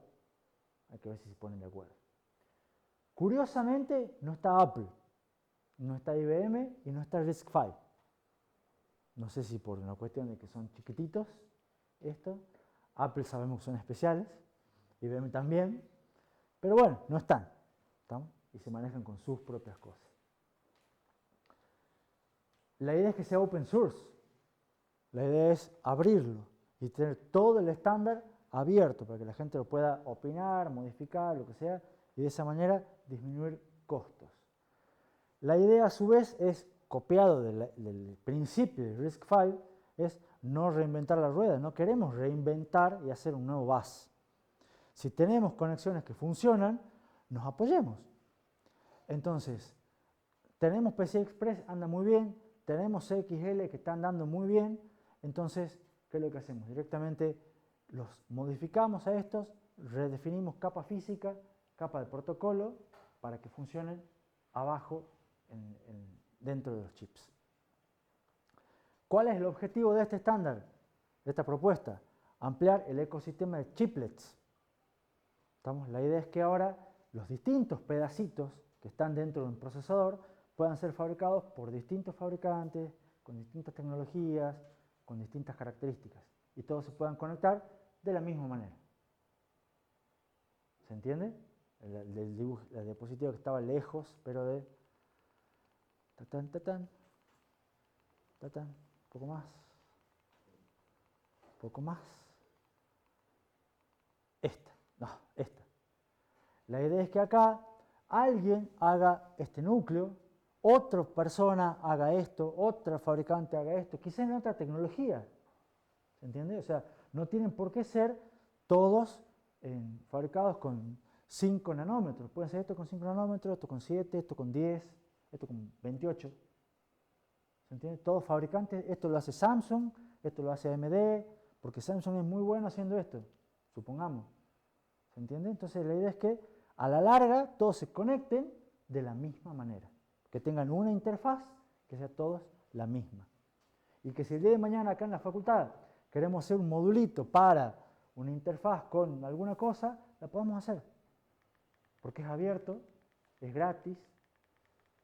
hay que ver si se ponen de acuerdo. Curiosamente, no está Apple, no está IBM y no está RISC-V. No sé si por una cuestión de que son chiquititos, esto. Apple sabemos que son especiales, IBM también, pero bueno, no están. ¿Estamos? Y se manejan con sus propias cosas. La idea es que sea open source. La idea es abrirlo y tener todo el estándar abierto para que la gente lo pueda opinar, modificar, lo que sea, y de esa manera disminuir costos. La idea a su vez es, copiado del principio de RISC-V, es no reinventar la rueda, no queremos reinventar y hacer un nuevo bus. Si tenemos conexiones que funcionan, nos apoyemos. Entonces, tenemos PCI Express, anda muy bien, tenemos CXL que está andando muy bien, entonces, ¿qué es lo que hacemos? Directamente los modificamos a estos, redefinimos capa física, capa de protocolo, para que funcionen abajo dentro de los chips. ¿Cuál es el objetivo de este estándar, de esta propuesta? Ampliar el ecosistema de chiplets. La idea es que ahora los distintos pedacitos que están dentro de un procesador puedan ser fabricados por distintos fabricantes, con distintas tecnologías, con distintas características, y todos se puedan conectar de la misma manera. ¿Se entiende? La diapositiva que estaba lejos, pero de tatán, tatán, tatán, poco más, poco más. Esta. La idea es que acá alguien haga este núcleo, otra persona haga esto, otra fabricante haga esto, quizás en otra tecnología. ¿Se entiende? O sea, no tienen por qué ser todos fabricados con 5 nanómetros. Pueden ser esto con 5 nanómetros, esto con 7, esto con 10, esto con 28. ¿Se entiende? Todos fabricantes, esto lo hace Samsung, esto lo hace AMD, porque Samsung es muy bueno haciendo esto, supongamos. ¿Se entiende? Entonces la idea es que a la larga todos se conecten de la misma manera. Que tengan una interfaz que sea todos la misma. Y que si el día de mañana acá en la facultad queremos hacer un modulito para una interfaz con alguna cosa, la podemos hacer. Porque es abierto, es gratis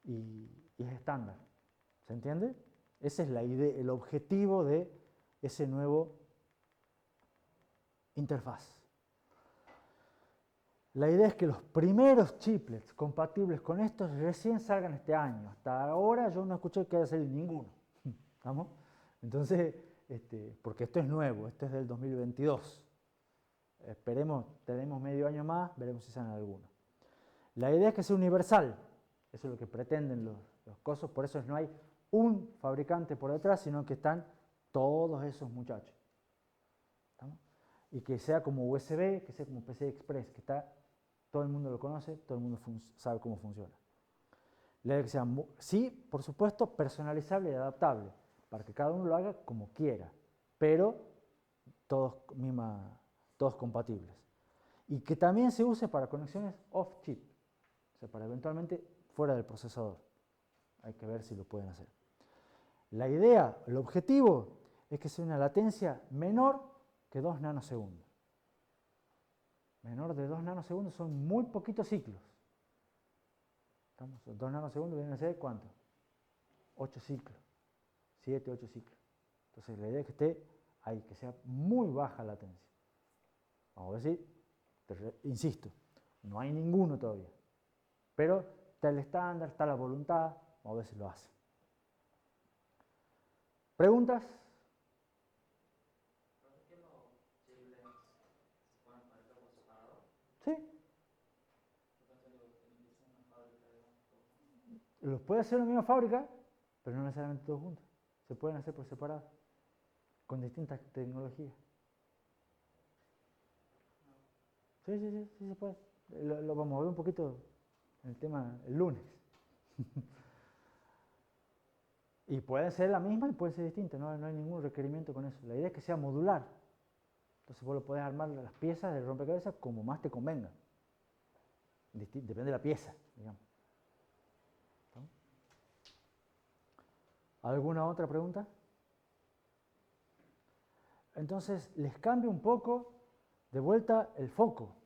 y es estándar. ¿Se entiende? Ese es la idea, el objetivo de ese nuevo interfaz. La idea es que los primeros chiplets compatibles con estos recién salgan este año. Hasta ahora yo no escuché que haya salido ninguno. ¿Estamos? Entonces, porque esto es nuevo, esto es del 2022. Esperemos, tenemos medio año más, veremos si salen algunos. La idea es que sea universal. Eso es lo que pretenden los cosos, por eso no hay un fabricante por detrás, sino que están todos esos muchachos. ¿Estamos? Y que sea como USB, que sea como PCI Express, que todo el mundo lo conoce, todo el mundo sabe cómo funciona. La idea es que sea, sí, por supuesto, personalizable y adaptable, para que cada uno lo haga como quiera, pero todos compatibles. Y que también se use para conexiones off-chip, o sea, para eventualmente fuera del procesador. Hay que ver si lo pueden hacer. La idea, el objetivo, es que sea una latencia menor que 2 nanosegundos. Menor de 2 nanosegundos son muy poquitos ciclos. 2 nanosegundos vienen a ser ¿cuánto? 8 ciclos. 7, 8 ciclos. Entonces la idea es que esté ahí, que sea muy baja latencia. Vamos a ver si, insisto, no hay ninguno todavía. Pero está el estándar, está la voluntad, vamos a ver si lo hace. ¿Preguntas? Sí. Los puede hacer en la misma fábrica, pero no necesariamente todos juntos. Se pueden hacer por separado, con distintas tecnologías. Sí se puede. Lo vamos a ver un poquito en el tema el lunes. Y puede ser la misma y puede ser distinta, no hay ningún requerimiento con eso. La idea es que sea modular. Entonces vos lo podés armar las piezas del rompecabezas como más te convenga. Depende de la pieza, digamos. ¿No? ¿Alguna otra pregunta? Entonces les cambio un poco de vuelta el foco.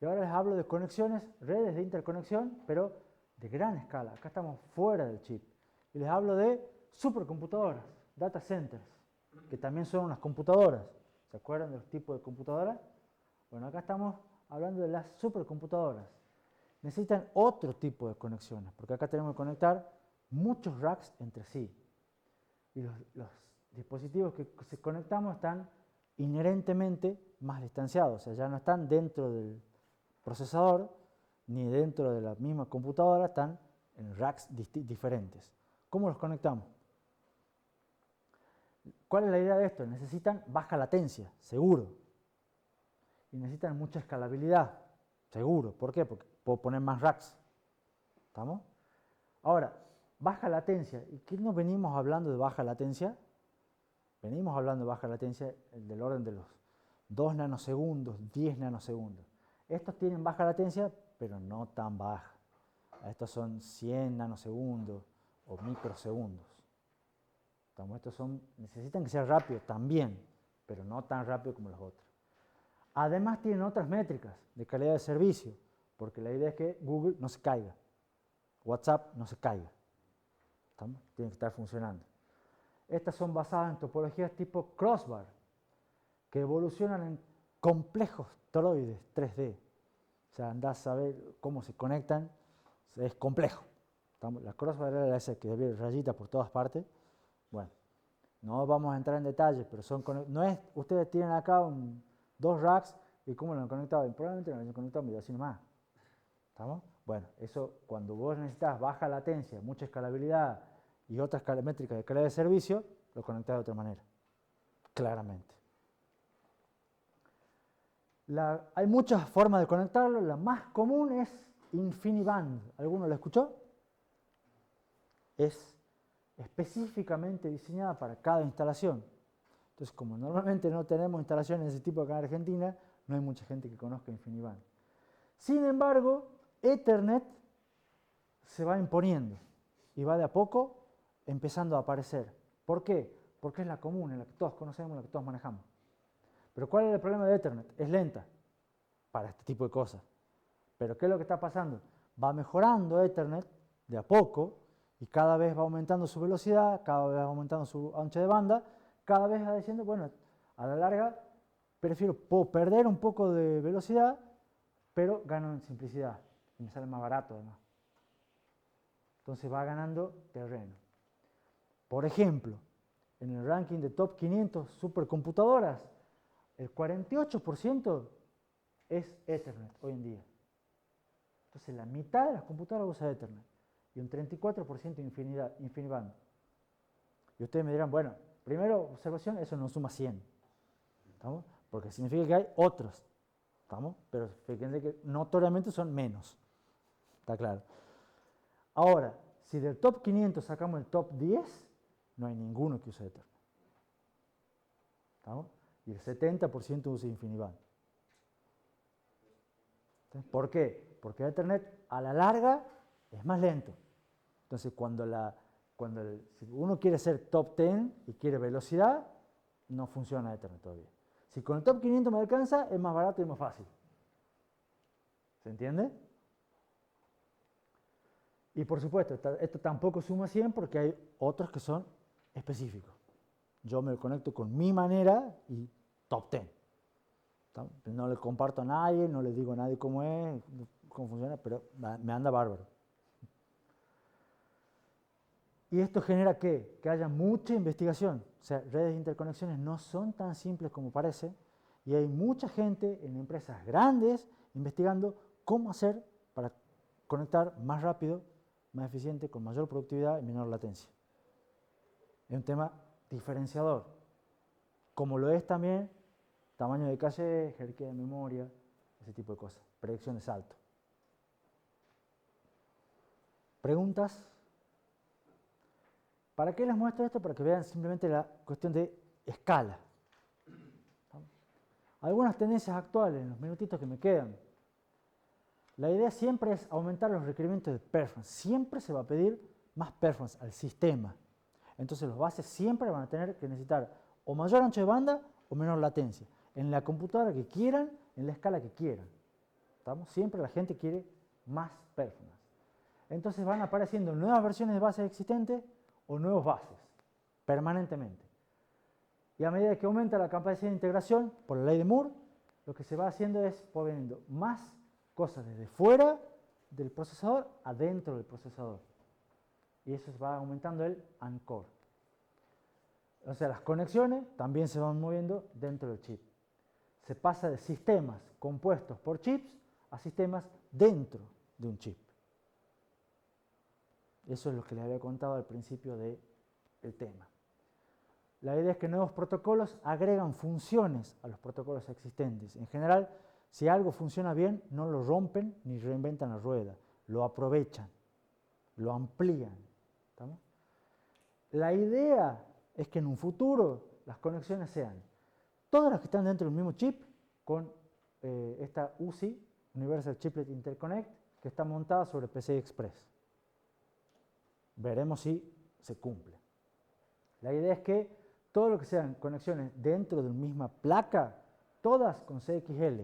Y ahora les hablo de conexiones, redes de interconexión, pero de gran escala. Acá estamos fuera del chip. Y les hablo de supercomputadoras, data centers, que también son unas computadoras. ¿Se acuerdan de los tipos de computadoras? Bueno, acá estamos hablando de las supercomputadoras. Necesitan otro tipo de conexiones, porque acá tenemos que conectar muchos racks entre sí. Y los dispositivos que conectamos están inherentemente más distanciados, o sea, ya no están dentro del procesador, ni dentro de la misma computadora, están en racks diferentes. ¿Cómo los conectamos? ¿Cuál es la idea de esto? Necesitan baja latencia, seguro. Y necesitan mucha escalabilidad, seguro. ¿Por qué? Porque puedo poner más racks. ¿Estamos? Ahora, baja latencia. ¿Y qué nos venimos hablando de baja latencia? Venimos hablando de baja latencia del orden de los 2 nanosegundos, 10 nanosegundos. Estos tienen baja latencia, pero no tan baja. Estos son 100 nanosegundos o microsegundos. Estos necesitan que sea rápido también, pero no tan rápido como los otros. Además tienen otras métricas de calidad de servicio, porque la idea es que Google no se caiga, WhatsApp no se caiga. Tiene que estar funcionando. Estas son basadas en topologías tipo crossbar, que evolucionan en complejos toroides 3D. O sea, andás a saber cómo se conectan, es complejo. La crossbar era esa que había rayitas por todas partes. Bueno, no vamos a entrar en detalles, pero no es, ustedes tienen acá 2 racks y cómo lo han conectado. Y probablemente lo han conectado medio así nomás. ¿Estamos? Bueno, eso cuando vos necesitas baja latencia, mucha escalabilidad y otras métricas de calidad de servicio, lo conectás de otra manera, claramente. Hay muchas formas de conectarlo, la más común es InfiniBand. ¿Alguno lo escuchó? Es específicamente diseñada para cada instalación. Entonces, como normalmente no tenemos instalaciones de ese tipo acá en Argentina, no hay mucha gente que conozca InfiniBand. Sin embargo, Ethernet se va imponiendo y va de a poco empezando a aparecer. ¿Por qué? Porque es la común, en la que todos conocemos, en la que todos manejamos. Pero ¿cuál es el problema de Ethernet? Es lenta. para este tipo de cosas. Pero ¿qué es lo que está pasando? Va mejorando Ethernet de a poco y cada vez va aumentando su velocidad, cada vez va aumentando su ancho de banda, cada vez va diciendo, bueno, a la larga puedo perder un poco de velocidad, pero gano en simplicidad y me sale más barato además. Entonces va ganando terreno. Por ejemplo, en el ranking de top 500 supercomputadoras, el 48% es Ethernet hoy en día. Entonces la mitad de las computadoras usa Ethernet y un 34% InfiniBand. Y ustedes me dirán, bueno, primero observación, eso no suma 100. ¿Estamos? Porque significa que hay otros. ¿Estamos? Pero fíjense que notoriamente son menos. ¿Está claro? Ahora, si del top 500 sacamos el top 10, no hay ninguno que use Ethernet. ¿Estamos? Y el 70% usa InfiniBand. ¿Por qué? Porque Ethernet a la larga es más lento. Entonces, si uno quiere ser top 10 y quiere velocidad, no funciona Ethernet todavía. Si con el top 500 me alcanza, es más barato y más fácil. ¿Se entiende? Y por supuesto, esto tampoco suma 100 porque hay otros que son específicos. Yo me conecto con mi manera y top 10. No le comparto a nadie, no le digo a nadie cómo es, cómo funciona, pero me anda bárbaro. ¿Y esto genera qué? Que haya mucha investigación. O sea, redes de interconexiones no son tan simples como parece y hay mucha gente en empresas grandes investigando cómo hacer para conectar más rápido, más eficiente, con mayor productividad y menor latencia. Es un tema diferenciador, como lo es también tamaño de caché, jerarquía de memoria, ese tipo de cosas, predicción de salto. ¿Preguntas? ¿Para qué les muestro esto? Para que vean simplemente la cuestión de escala. Algunas tendencias actuales, en los minutitos que me quedan. La idea siempre es aumentar los requerimientos de performance. Siempre se va a pedir más performance al sistema. Entonces los bases siempre van a tener que necesitar o mayor ancho de banda o menor latencia. En la computadora que quieran, en la escala que quieran. ¿Estamos? Siempre la gente quiere más performance. Entonces van apareciendo nuevas versiones de bases existentes o nuevos bases, permanentemente. Y a medida que aumenta la capacidad de integración, por la ley de Moore, lo que se va haciendo es poniendo más cosas desde fuera del procesador adentro del procesador. Y eso va aumentando el ANCOR. O sea, las conexiones también se van moviendo dentro del chip. Se pasa de sistemas compuestos por chips a sistemas dentro de un chip. Eso es lo que les había contado al principio del tema. La idea es que nuevos protocolos agregan funciones a los protocolos existentes. En general, si algo funciona bien, no lo rompen ni reinventan la rueda, lo aprovechan, lo amplían. ¿Estamos? La idea es que en un futuro las conexiones sean todas las que están dentro del mismo chip con esta UCI, Universal Chiplet Interconnect, que está montada sobre PCI Express. Veremos si se cumple. La idea es que todo lo que sean conexiones dentro de una misma placa, todas con CXL,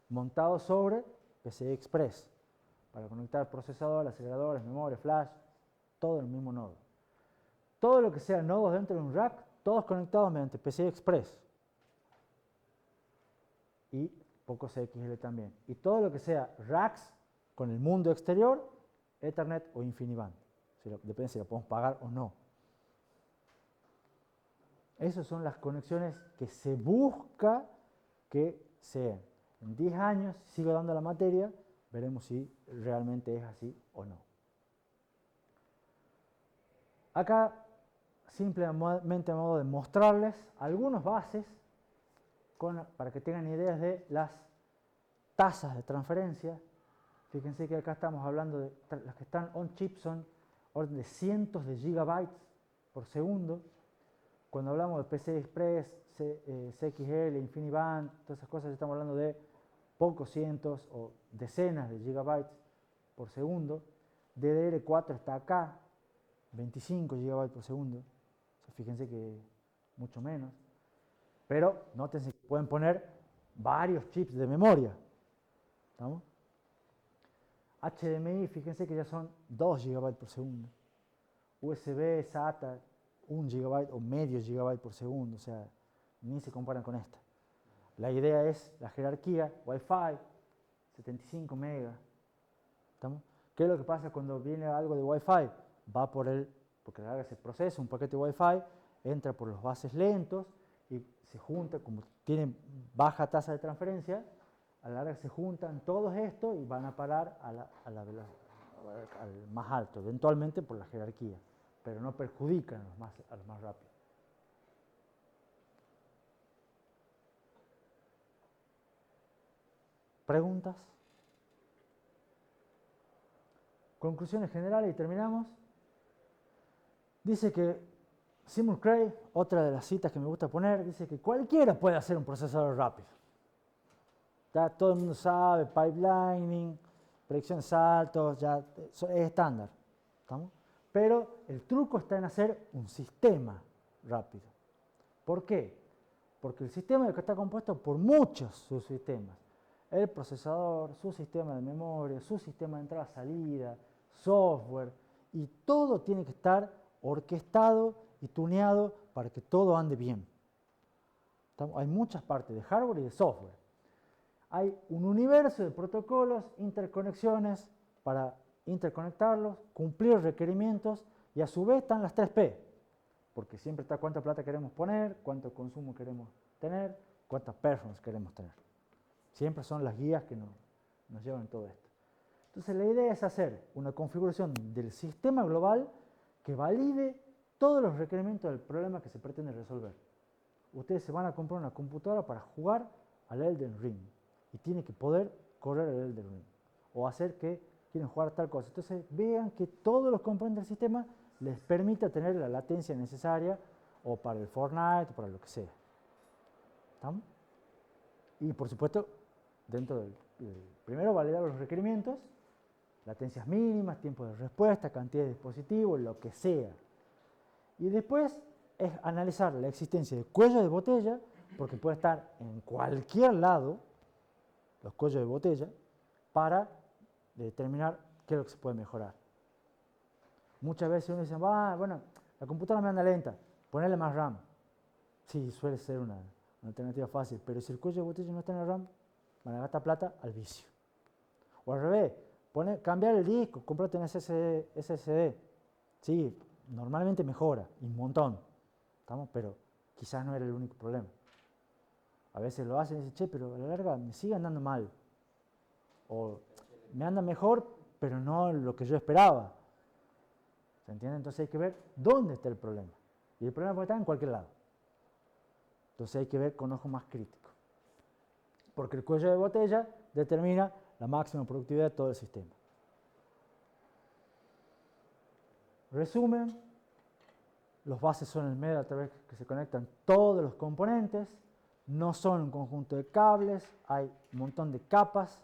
montados sobre PCI Express, para conectar procesadores, aceleradores, memoria, flash, todo en el mismo nodo. Todo lo que sea nodos dentro de un rack, todos conectados mediante PCI Express. Y poco CXL también. Y todo lo que sea racks con el mundo exterior, Ethernet o InfiniBand. Depende si lo podemos pagar o no. Esas son las conexiones que se busca que sean. En 10 años, si sigo dando la materia, veremos si realmente es así o no. Acá, simplemente a modo de mostrarles algunas bases para que tengan ideas de las tasas de transferencia. Fíjense que acá estamos hablando de las que están on chip, son orden de cientos de gigabytes por segundo. Cuando hablamos de PCI Express, CXL, InfiniBand, todas esas cosas, estamos hablando de pocos cientos o decenas de gigabytes por segundo. DDR4 está acá, 25 gigabytes por segundo. O sea, fíjense que mucho menos. Pero nótense que pueden poner varios chips de memoria. ¿Estamos? HDMI, fíjense que ya son 2 GB por segundo. USB, SATA, 1 GB o medio GB por segundo, o sea, ni se comparan con esta. La idea es la jerarquía, Wi-Fi, 75 megas. ¿Estamos? ¿Qué es lo que pasa cuando viene algo de Wi-Fi? Va por porque a la larga se procesa un paquete Wi-Fi, entra por los bases lentos y se junta, como tienen baja tasa de transferencia, a la larga se juntan todos estos y van a parar al más alto, eventualmente por la jerarquía, pero no perjudican a los más rápidos. ¿Preguntas? Conclusiones generales y terminamos. Dice que Seymour Cray, otra de las citas que me gusta poner, dice que cualquiera puede hacer un procesador rápido. Ya todo el mundo sabe, pipelining, predicción de saltos, ya es estándar. ¿Estamos? Pero el truco está en hacer un sistema rápido. ¿Por qué? Porque el sistema está compuesto por muchos subsistemas. El procesador, su sistema de memoria, su sistema de entrada-salida, software, y todo tiene que estar orquestado y tuneado para que todo ande bien. Hay muchas partes de hardware y de software. Hay un universo de protocolos, interconexiones para interconectarlos, cumplir requerimientos y a su vez están las 3P, porque siempre está cuánta plata queremos poner, cuánto consumo queremos tener, cuántas performance queremos tener. Siempre son las guías que nos llevan todo esto. Entonces la idea es hacer una configuración del sistema global que valide todos los requerimientos del problema que se pretende resolver. Ustedes se van a comprar una computadora para jugar al Elden Ring y tiene que poder correr el Elden Ring o hacer que quieren jugar tal cosa. Entonces vean que todos los componentes del sistema les permita tener la latencia necesaria o para el Fortnite o para lo que sea. ¿Estamos? Y por supuesto, dentro del primero validar los requerimientos, latencias mínimas, tiempo de respuesta, cantidad de dispositivos, lo que sea. Y después es analizar la existencia de cuellos de botella, porque puede estar en cualquier lado, los cuellos de botella, para determinar qué es lo que se puede mejorar. Muchas veces uno dice, bueno, la computadora me anda lenta, ponerle más RAM. Sí, suele ser una alternativa fácil, pero si el cuello de botella no está en el RAM, van a gastar plata al vicio. O al revés, cambiar el disco, comprarte un SSD. Sí, normalmente mejora, y un montón. ¿Estamos? Pero quizás no era el único problema. A veces lo hacen y dicen, che, pero a la larga me sigue andando mal. O me anda mejor, pero no lo que yo esperaba. ¿Se entiende? Entonces hay que ver dónde está el problema. Y el problema puede estar en cualquier lado. Entonces hay que ver con ojo más crítico. Porque el cuello de botella determina la máxima productividad de todo el sistema. Resumen, los bases son el medio a través que se conectan todos los componentes, no son un conjunto de cables, hay un montón de capas,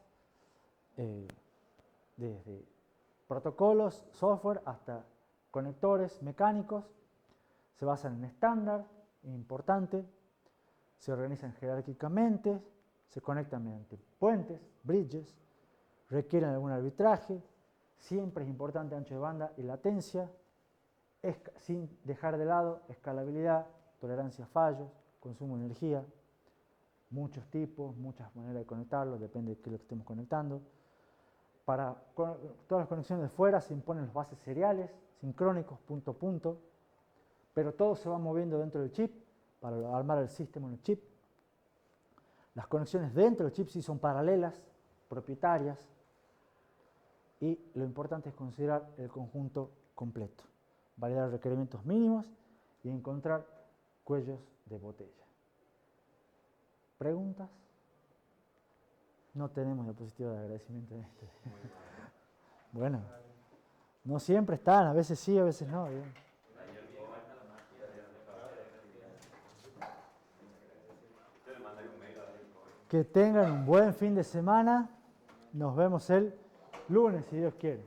desde protocolos, software, hasta conectores mecánicos, se basan en estándar, importante, se organizan jerárquicamente, se conectan mediante puentes, bridges, requieren algún arbitraje, siempre es importante ancho de banda y latencia, sin dejar de lado escalabilidad, tolerancia a fallos, consumo de energía, muchos tipos, muchas maneras de conectarlo, depende de qué es lo que estemos conectando. Para todas las conexiones de fuera se imponen los bases seriales, sincrónicos, punto a punto, pero todo se va moviendo dentro del chip para armar el sistema en el chip. Las conexiones dentro del chip sí son paralelas, propietarias, y lo importante es considerar el conjunto completo, validar requerimientos mínimos y encontrar cuellos de botella. ¿Preguntas? No tenemos diapositiva de agradecimiento en este. Bueno, no siempre están, a veces sí, a veces no. Que tengan un buen fin de semana. Nos vemos el lunes, si Dios quiere.